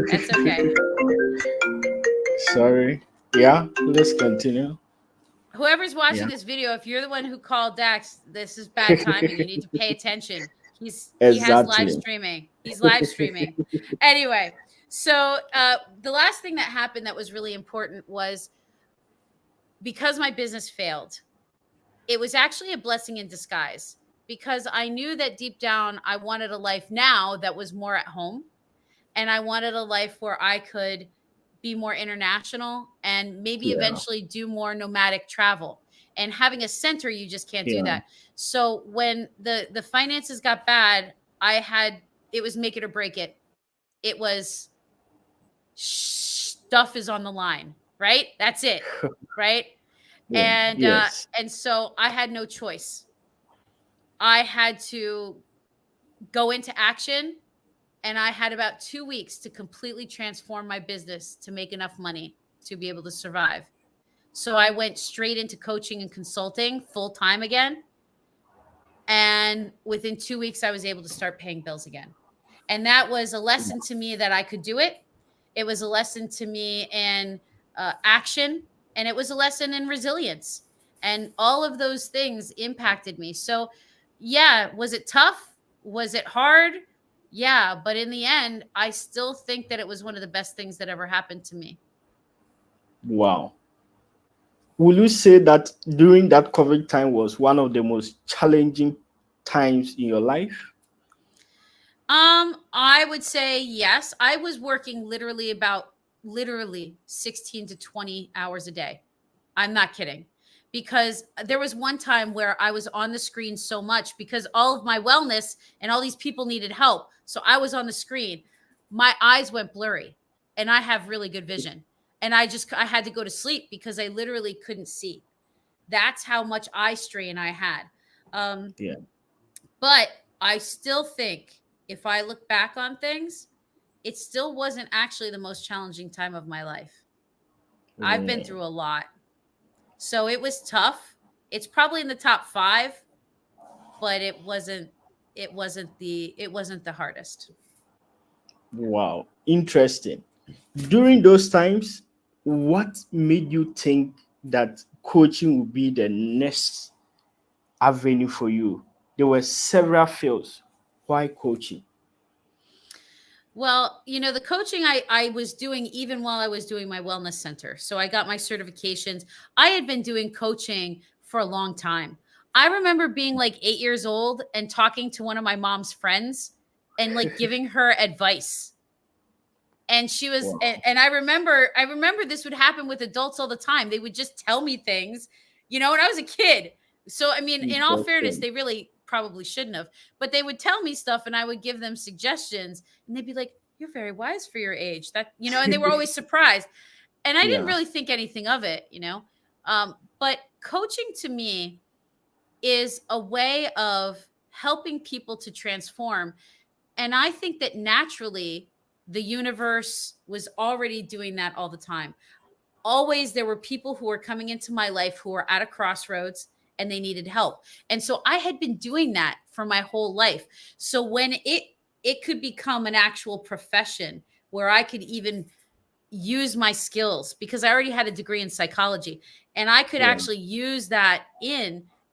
That's okay. Sorry. Yeah. Let's continue. Whoever's Yeah. watching this video, if you're the one who called Dax, this is bad timing. You need to pay attention. He has live Exactly. streaming. He's live streaming. Anyway, so the last thing that happened that was really important was because my business failed. It was actually a blessing in disguise because I knew that deep down I wanted a life now that was more at home, and I wanted a life where I could be more international and maybe Yeah. eventually do more nomadic travel. And having a center, you just can't do Yeah. that. So when the finances got bad, I had it was make it or break it. It was stuff is on the line, right? That's it, right? Yeah. Yes. And so I had no choice. I had to go into action, and I had about 2 weeks to completely transform my business to make enough money to be able to survive. So I went straight into coaching and consulting full time again. And within 2 weeks, I was able to start paying bills again. And that was a lesson to me that I could do it. It was a lesson to me in action, and it was a lesson in resilience. And all of those things impacted me. So, yeah, was it tough? Was it hard? Yeah, but in the end, I still think that it was one of the best things that ever happened to me. Wow. Will you say that during that COVID time was one of the most challenging times in your life? I would say yes. I was working literally about literally 16 to 20 hours a day. I'm not kidding. Because there was one time where I was on the screen so much because all of my wellness and all these people needed help. So I was on the screen. My eyes went blurry and I have really good vision. And I had to go to sleep because I literally couldn't see. That's how much eye strain I had. Um, Yeah. but I still think if I look back on things, it still wasn't actually the most challenging time of my life. I've been Yeah. through a lot. So it was tough. It's probably in the top 5, but it wasn't the hardest. Wow. Interesting. During those times, what made you think that coaching would be the next avenue for you? There were several fields. Why coaching? Well, the coaching I was doing even while I was doing my wellness center. So I got my certifications. I had been doing coaching for a long time. I remember being like 8 years old and talking to one of my mom's friends and like giving her advice. And she was Wow. and I remember this would happen with adults all the time. They would just tell me things, when I was a kid. So I mean, in all fairness, Interesting. they really probably shouldn't have, but they would tell me stuff and I would give them suggestions and they'd be like, "You're very wise for your age." And they were always surprised. And I didn't Yeah. really think anything of it. But coaching to me is a way of helping people to transform, and I think that naturally the universe was already doing that all the time. Always there were people who were coming into my life who were at a crossroads and they needed help. And so I had been doing that for my whole life. So when it could become an actual profession where I could even use my skills, because I already had a degree in psychology and I could Yeah. actually use that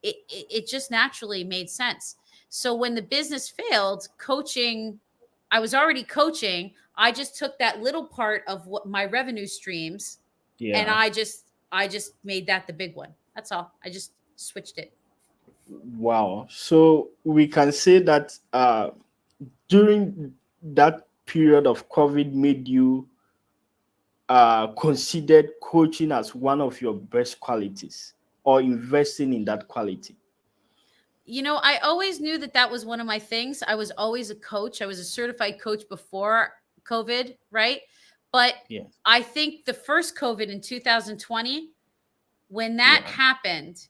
it just naturally made sense. So when the business failed, coaching, I was already coaching. I just took that little part of what my revenue streams and Yeah. I just made that the big one. That's all. I just switched it. Wow. So we can say that during that period of COVID made you considered coaching as one of your best qualities or investing in that quality. I always knew that that was one of my things. I was always a coach. I was a certified coach before COVID, right? But Yeah. I think the first COVID in 2020, when that Yeah. happened,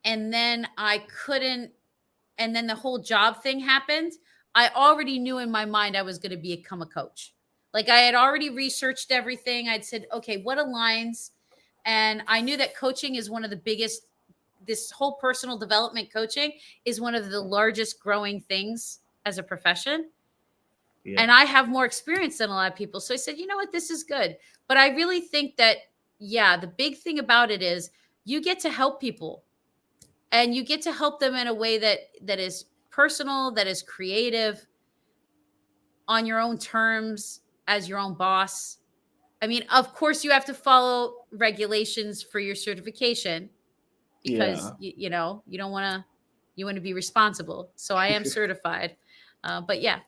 and then and then the whole job thing happened, I already knew in my mind I was going to become a coach. Like I had already researched everything. I'd said, okay, what aligns? And I knew that coaching is one of the biggest, this whole personal development coaching is one of the largest growing things as a profession. Yeah. And I have more experience than a lot of people. So I said, you know what, this is good. But I really think that, yeah, the big thing about it is you get to help people and you get to help them in a way that is personal, that is creative, on your own terms, as your own boss. I mean, of course you have to follow regulations for your certification because Yeah. you don't want to, you want to be responsible. So I am certified. But yeah.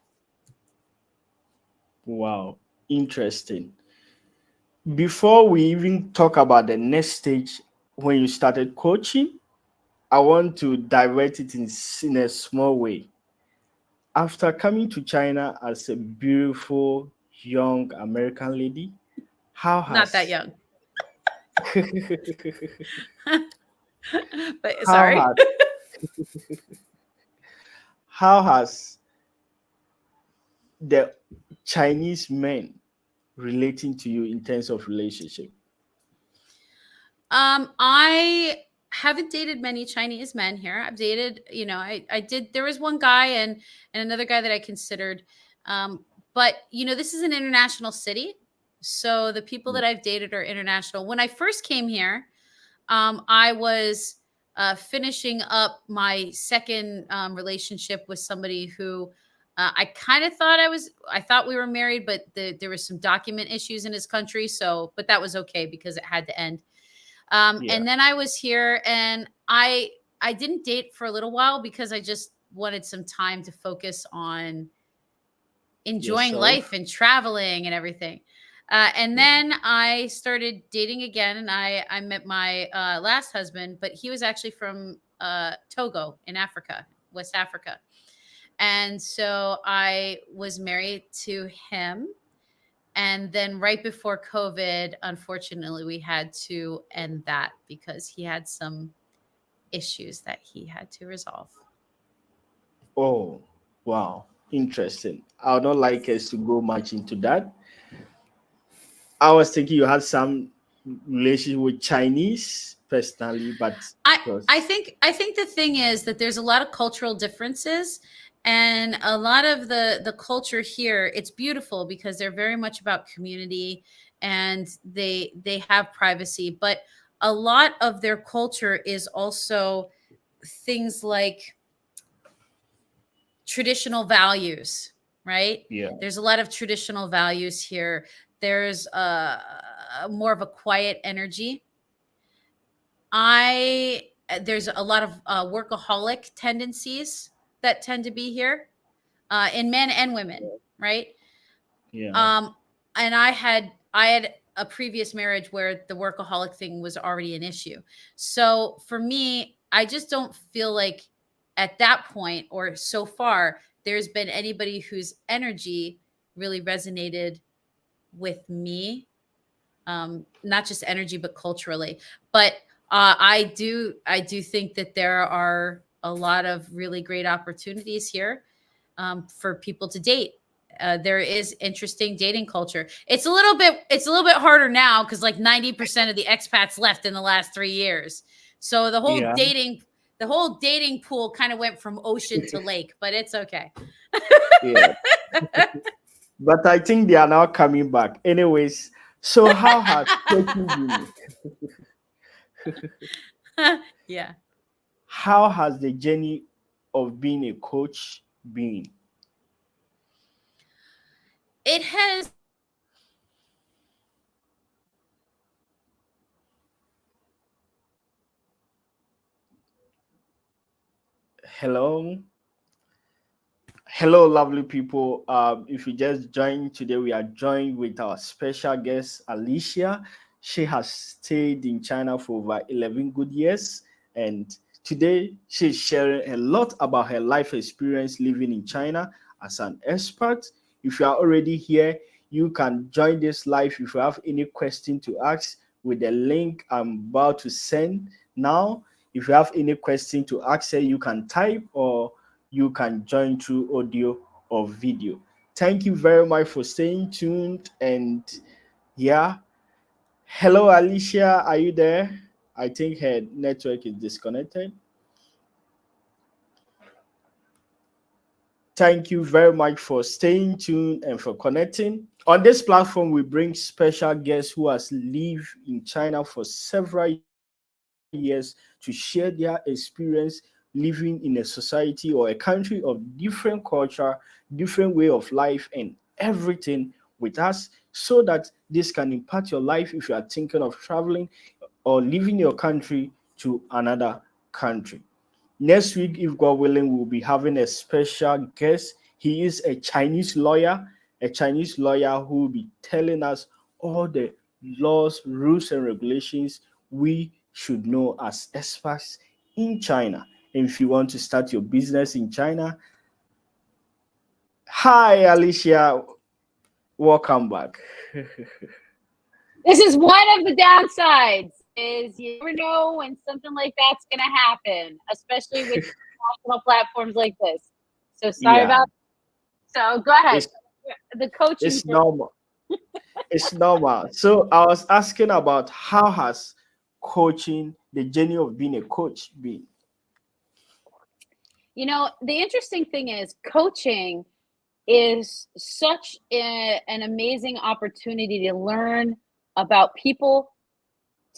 Wow. Interesting. Before we even talk about the next stage when you started coaching, I want to divert it in a small way. After coming to China as a beautiful young American lady, how Not that has young. But how sorry. has how has the Chinese men relating to you in terms of relationship? I haven't dated many Chinese men here. I've dated, I did, there was one guy and another guy that I considered. But this is an international city. So the people Yeah. that I've dated are international. When I first came here, I was finishing up my second relationship with somebody who I kind of thought I thought we were married, but there was some document issues in his country. So, but that was okay because it had to end. Yeah. And then I was here and I didn't date for a little while because I just wanted some time to focus on enjoying life Yourself. and traveling and everything. And then I started dating again, and I met my last husband, but he was actually from Togo in Africa, West Africa. And so I was married to him. And then right before COVID, unfortunately, we had to end that because he had some issues that he had to resolve. Oh, wow. Interesting. I would not like us to go much into that. I was thinking you had some relationship with Chinese personally, but I it I was, think I think the thing is that there's a lot of cultural differences, and a lot of the culture here, it's beautiful because they're very much about community, and they have privacy, but a lot of their culture is also things like traditional values, right? yeah. There's a lot of traditional values here. There's more of a quiet energy. I There's a lot of workaholic tendencies that tend to be here in men and women, right? Yeah. Um, and I had a previous marriage where the workaholic thing was already an issue. So for me, I just don't feel like at that point or so far there's been anybody whose energy really resonated with me, not just energy but culturally. But I do think that there are a lot of really great opportunities here for people to date. There is interesting dating culture. It's a little bit harder now because like 90% of the expats left in the last 3 years. So Yeah. the whole dating pool kind of went from ocean to lake, but it's okay. Yeah. But I think they are now coming back. Anyways, so how has coaching been? Yeah. How has the journey of being a coach been? It has. Hello. Hello, lovely people. If you just joined today, we are joined with our special guest, Alysia. She has stayed in China for over 11 good years. And today, she's sharing a lot about her life experience living in China as an expert. If you are already here, you can join this live if you have any question to ask with the link I'm about to send now. If you have any question to ask her, you can type or you can join through audio or video. Thank you very much for staying tuned. And yeah, hello, Alysia. Are you there? I think her network is disconnected. Thank you very much for staying tuned and for connecting. On this platform, we bring special guests who has lived in China for several years to share their experience living in a society or a country of different culture, different way of life, and everything with us so that this can impact your life if you are thinking of traveling or leaving your country to another country. Next week, if God willing, we'll be having a special guest. He is a Chinese lawyer who will be telling us all the laws, rules, and regulations we should know as experts in China. And if you want to start your business in China, hi, Alicia. Welcome back. This is one of the downsides is you never know when something like that's going to happen, especially with national platforms like this. So sorry Yeah, about. So go ahead. it's The coaching. it's normal. It's normal. So I was asking about how has coaching, the journey of being a coach been? The interesting thing is coaching is such an amazing opportunity to learn about people,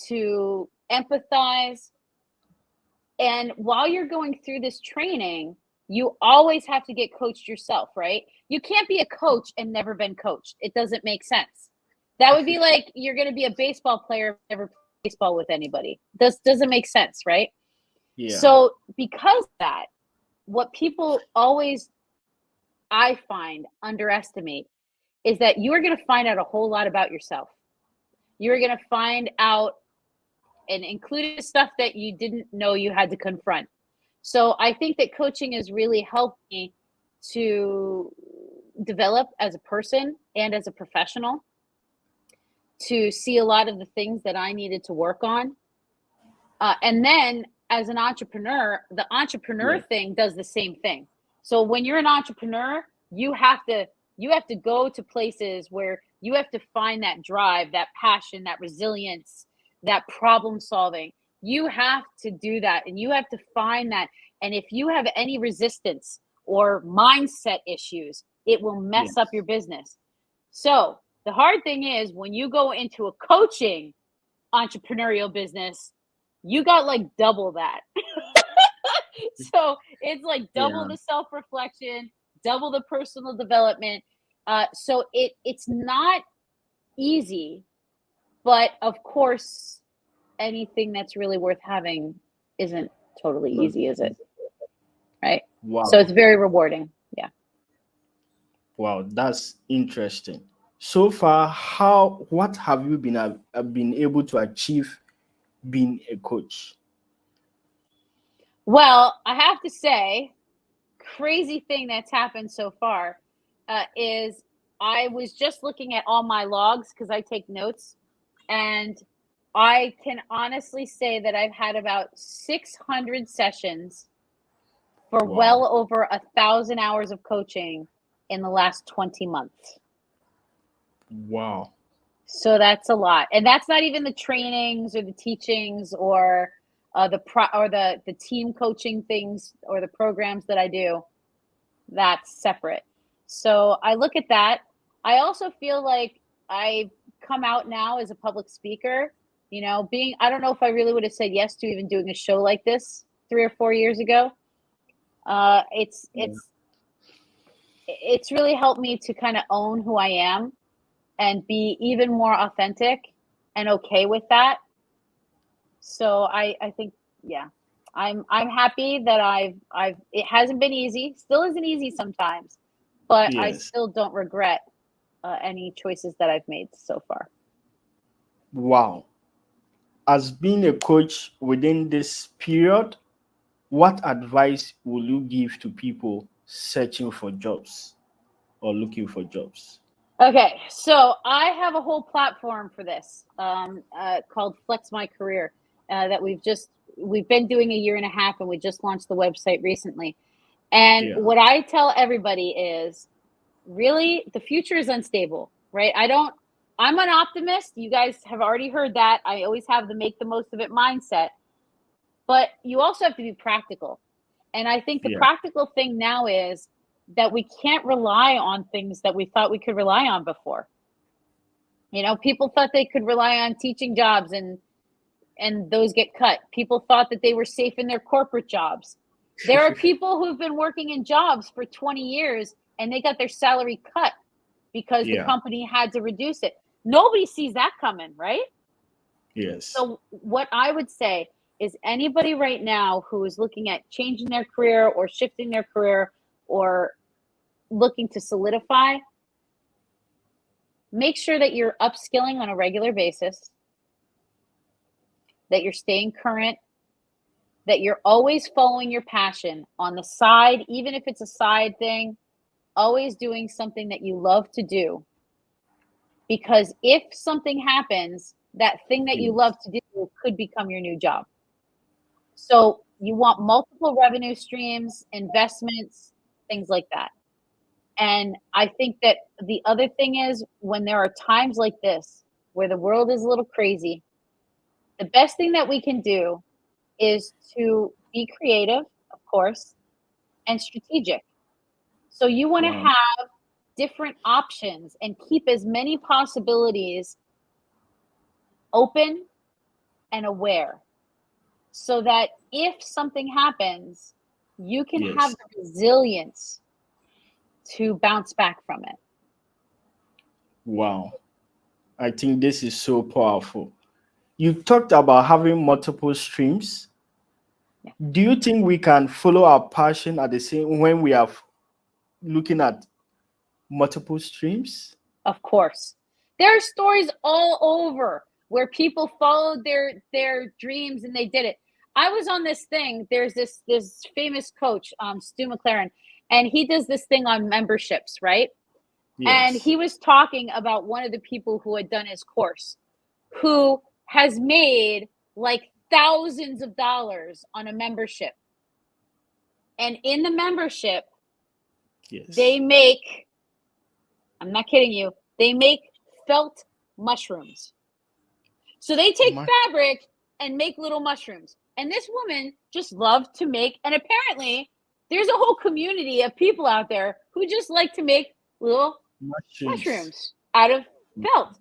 to empathize. And while you're going through this training, you always have to get coached yourself, right? You can't be a coach and never been coached. It doesn't make sense. That would be like you're going to be a baseball player, never played baseball with anybody. This doesn't make sense, right? Yeah. So, because of that, what people always, I find, underestimate is that you are going to find out a whole lot about yourself. You're going to find out, and including stuff that you didn't know you had to confront. So I think that coaching has really helped me to develop as a person and as a professional, to see a lot of the things that I needed to work on. And then as an entrepreneur, the entrepreneur thing does the same thing. So when you're an entrepreneur, you have to go to places where you have to find that drive, that passion, that resilience, that problem solving. You have to do that, and you have to find that. And if you have any resistance or mindset issues, it will mess up your business. So the hard thing is when you go into a coaching entrepreneurial business, you got like double that. So it's like double the self-reflection, double the personal development. So it's not easy, but of course, anything that's really worth having isn't totally easy, is it? Right? Wow. So it's very rewarding. Yeah. Wow, that's interesting. So far, what have you been able to achieve being a coach? Well, I have to say, crazy thing that's happened so far is I was just looking at all my logs because I take notes, and I can honestly say that I've had about 600 sessions for well over 1,000 hours of coaching in the last 20 months. Wow. So that's a lot. And that's not even the trainings or the teachings or the team coaching things or the programs that I do. That's separate. So I look at that. I also feel like I come out now as a public speaker, you know, I don't know if I really would have said yes to even doing a show like this 3 or 4 years ago. It's really helped me to kind of own who I am and be even more authentic and okay with that. So I think, yeah, I'm happy that it hasn't been easy, still isn't easy sometimes, but I still don't regret any choices that I've made so far. Wow. As being a coach within this period, what advice will you give to people searching for jobs or looking for jobs? Okay, so I have a whole platform for this called Flex My Career that we've been doing 1.5 years, and we just launched the website recently. And what I tell everybody is, really, the future is unstable, right? I'm an optimist. You guys have already heard that. I always have the make the most of it mindset. But you also have to be practical. And I think the practical thing now is that we can't rely on things that we thought we could rely on before. You know, people thought they could rely on teaching jobs and those get cut. People thought that they were safe in their corporate jobs. There are people who've been working in jobs for 20 years and they got their salary cut because the company had to reduce it. Nobody sees that coming, right? Yes. So what I would say is anybody right now who is looking at changing their career or shifting their career or looking to solidify, make sure that you're upskilling on a regular basis, that you're staying current, that you're always following your passion on the side, even if it's a side thing, always doing something that you love to do. Because if something happens, that thing that you love to do could become your new job. So you want multiple revenue streams, investments, things like that. And I think that the other thing is, when there are times like this where the world is a little crazy, the best thing that we can do is to be creative, of course, and strategic. So you want to have different options and keep as many possibilities open and aware, so that if something happens, you can have the resilience to bounce back from it. Wow. I think this is so powerful. You talked about having multiple streams. Yeah. Do you think we can follow our passion at the same when we are looking at multiple streams? Of course. There are stories all over where people followed their dreams and they did it. I was on this thing. There's this famous coach, Stu McLaren, and he does this thing on memberships, right? And Yes. he was talking about one of the people who had done his course, who has made like thousands of dollars on a membership. And in the membership, Yes. they make, I'm not kidding you, they make felt mushrooms. So they take fabric and make little mushrooms. And this woman just loved to make, and apparently there's a whole community of people out there who just like to make little mushrooms out of felt.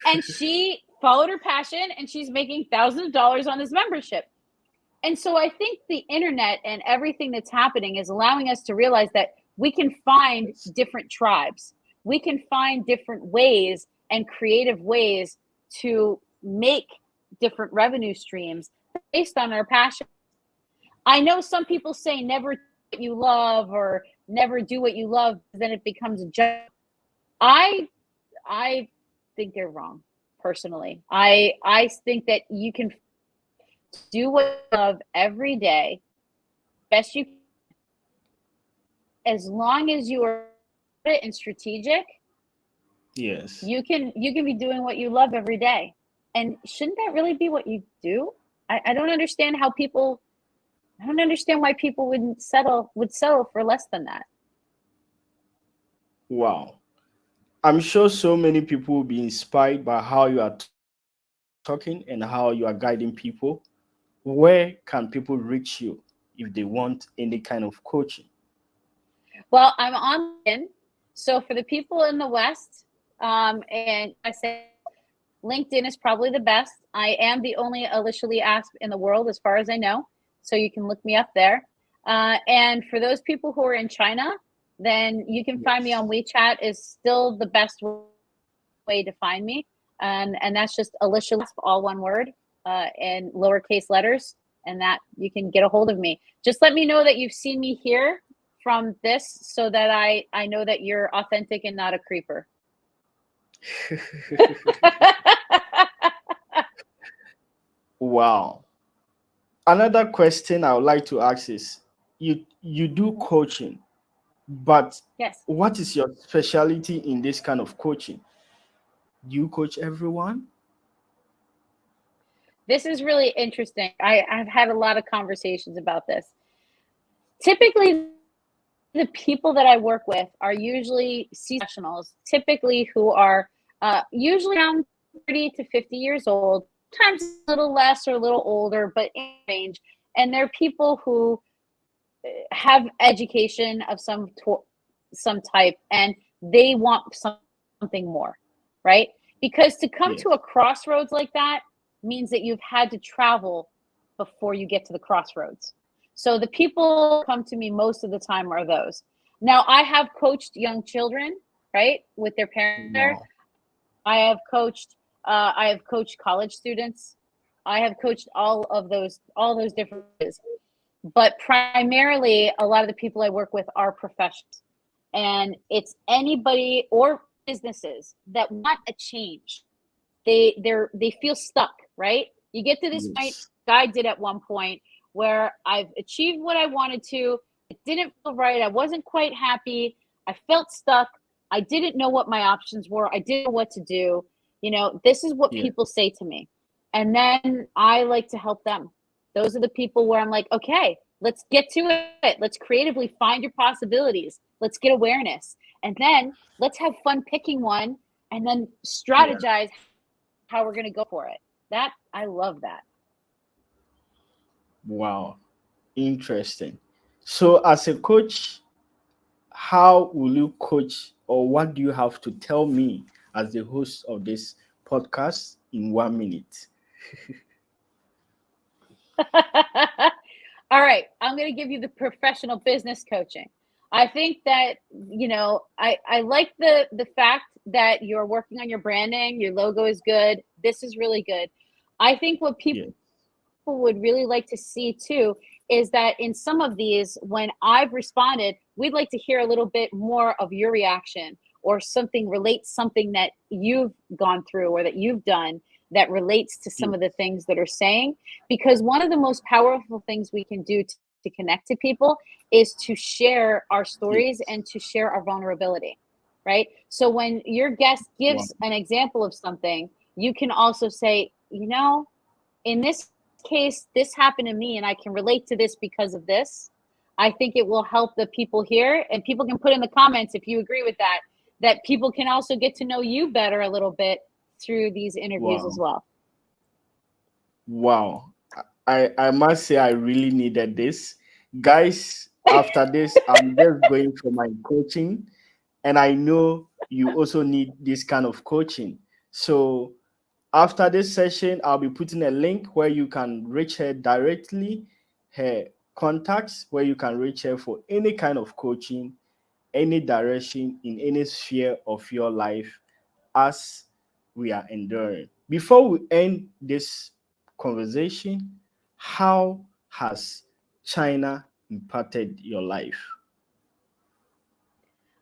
And she followed her passion and she's making thousands of dollars on this membership. And so I think the internet and everything that's happening is allowing us to realize that we can find different tribes. We can find different ways and creative ways to make different revenue streams based on our passion. I know some people say never do what you love or never do what you love, then it becomes a job. I think they're wrong, personally. I think that you can do what you love every day, best you can, as long as you are and strategic. Yes. You can be doing what you love every day. And shouldn't that really be what you do? I don't understand how people, I don't understand why people would settle for less than that. Wow. I'm sure so many people will be inspired by how you are talking and how you are guiding people. Where can people reach you if they want any kind of coaching? Well, I'm on LinkedIn. So for the people in the West, and I say LinkedIn is probably the best. I am the only Alysia Lee Asp in the world, as far as I know. So you can look me up there. And for those people who are in China, then you can find me on WeChat is still the best way to find me. And that's just Alysia Lee Asp, all one word, and lowercase letters. And that you can get a hold of me. Just let me know that you've seen me here from this so that I know that you're authentic and not a creeper. Wow. Another question I would like to ask is you do coaching, but Yes. what is your specialty in this kind of coaching? Do you coach everyone? This is really interesting. I've had a lot of conversations about this. Typically, the people that I work with are usually professionals, typically who are usually around 30 to 50 years old, sometimes a little less or a little older, but in range. And they're people who have education of some type, and they want something more, right? Because to come to a crossroads like that means that you've had to travel before you get to the crossroads. So the people who come to me most of the time are those. Now, I have coached young children, right, with their parents there. I have coached college students. I have coached all those different ways. But primarily, a lot of the people I work with are professionals. And it's anybody or businesses that want a change. They feel stuck, right? You get to this point, I did at one point, where I've achieved what I wanted to. It didn't feel right. I wasn't quite happy. I felt stuck. I didn't know what my options were. I didn't know what to do. You know, this is what people say to me. And then I like to help them. Those are the people where I'm like, okay, let's get to it. Let's creatively find your possibilities. Let's get awareness. And then let's have fun picking one and then strategize how we're going to go for it. I love that. Wow. Interesting. So as a coach, how will you coach, or what do you have to tell me as the host of this podcast in 1 minute? All right. I'm going to give you the professional business coaching. I think that, you know, I like the fact that you're working on your branding. Your logo is good. This is really good. I think what people would really like to see too is that in some of these, when I've responded, we'd like to hear a little bit more of your reaction, or something that you've gone through or that you've done that relates to some of the things that are saying. Because one of the most powerful things we can do to connect to people is to share our stories and to share our vulnerability, right? So when your guest gives an example of something, you can also say, you know, in this case, this happened to me and I can relate to this because of this. I think it will help the people here, and people can put in the comments if you agree with that, that people can also get to know you better a little bit through these interviews as well. Wow. I must say I really needed this. Guys, after this, I'm just going for my coaching, and I know you also need this kind of coaching. So after this session, I'll be putting a link where you can reach her directly, her contacts, where you can reach her for any kind of coaching, any direction in any sphere of your life as we are enduring. Before we end this conversation, how has China impacted your life?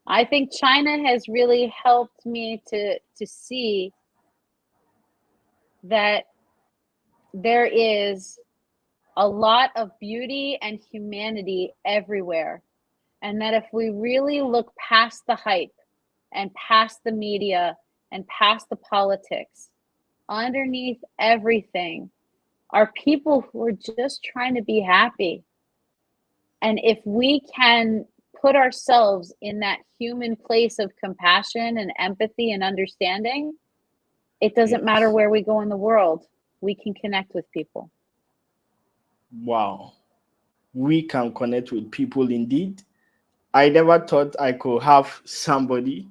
I think China has really helped me to see that there is a lot of beauty and humanity everywhere. And that if we really look past the hype and past the media and past the politics, underneath everything are people who are just trying to be happy. And if we can put ourselves in that human place of compassion and empathy and understanding, it doesn't matter where we go in the world, we can connect with people. Wow. We can connect with people indeed. I never thought I could have somebody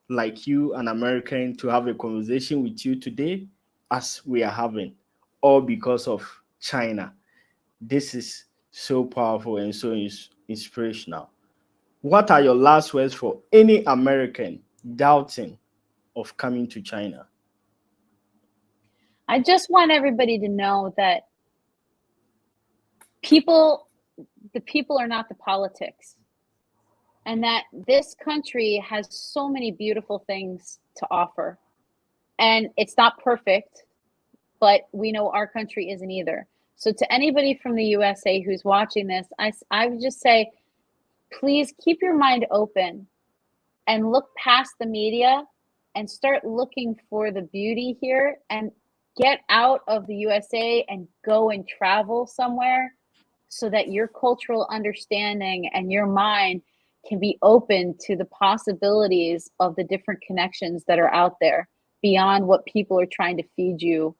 like you, an American, to have a conversation with you today as we are having, all because of China. This is so powerful and so inspirational. What are your last words for any American doubting of coming to China? I just want everybody to know that the people are not the politics, and that this country has so many beautiful things to offer. And it's not perfect, but we know our country isn't either. So to anybody from the USA who's watching this, I would just say, please keep your mind open and look past the media and start looking for the beauty here, and get out of the USA and go and travel somewhere so that your cultural understanding and your mind can be open to the possibilities of the different connections that are out there beyond what people are trying to feed you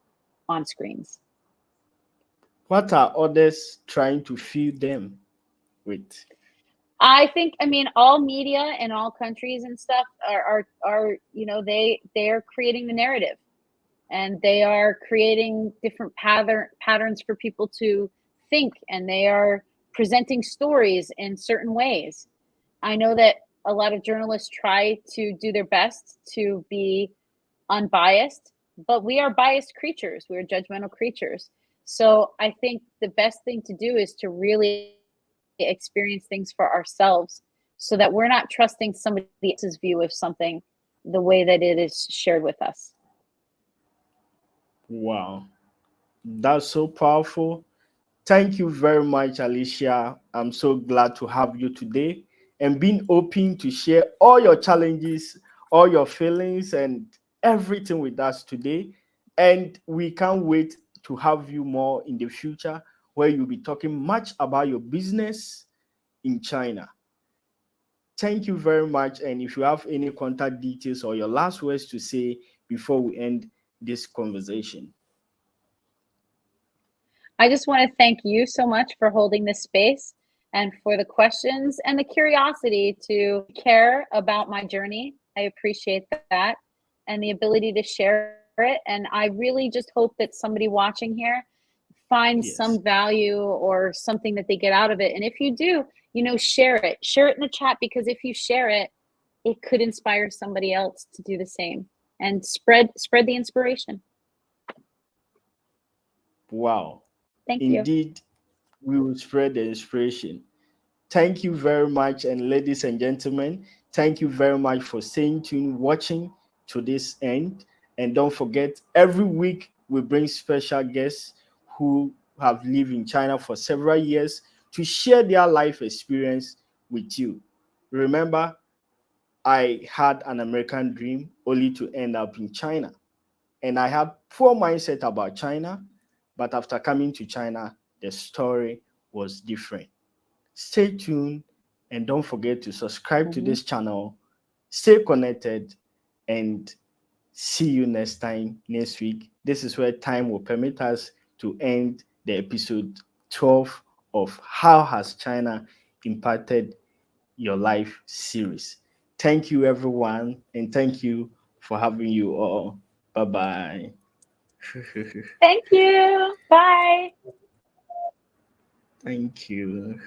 on screens. What are others trying to feed them with? I think, I mean, all media in all countries and stuff are you know, they are creating the narrative, and they are creating different patterns for people to think, and they are presenting stories in certain ways. I know that a lot of journalists try to do their best to be unbiased, but we are biased creatures. We're judgmental creatures. So I think the best thing to do is to really experience things for ourselves, so that we're not trusting somebody else's view of something the way that it is shared with us. Wow, that's so powerful. Thank you very much, Alysia. I'm so glad to have you today and being open to share all your challenges, all your feelings, and everything with us today. And we can't wait to have you more in the future, where you'll be talking much about your business in China. Thank you very much. And if you have any contact details or your last words to say before we end this conversation. I just want to thank you so much for holding this space, and for the questions and the curiosity to care about my journey. I appreciate that, and the ability to share it. And I really just hope that somebody watching here finds some value or something that they get out of it. And if you do, you know, share it in the chat, because if you share it, it could inspire somebody else to do the same, and spread the inspiration. Wow. Thank you. Indeed, we will spread the inspiration. Thank you very much. And ladies and gentlemen, Thank you very much for staying tuned, watching to this end. And don't forget, every week we bring special guests who have lived in China for several years to share their life experience with you. Remember, I had an American dream only to end up in China. And I had poor mindset about China, but after coming to China, the story was different. Stay tuned and don't forget to subscribe to this channel. Stay connected and see you next time, next week. This is where time will permit us to end the episode 12 of How Has China Impacted Your Life series. Thank you, everyone, and thank you for having you all. Bye-bye. Thank you. Bye. Thank you.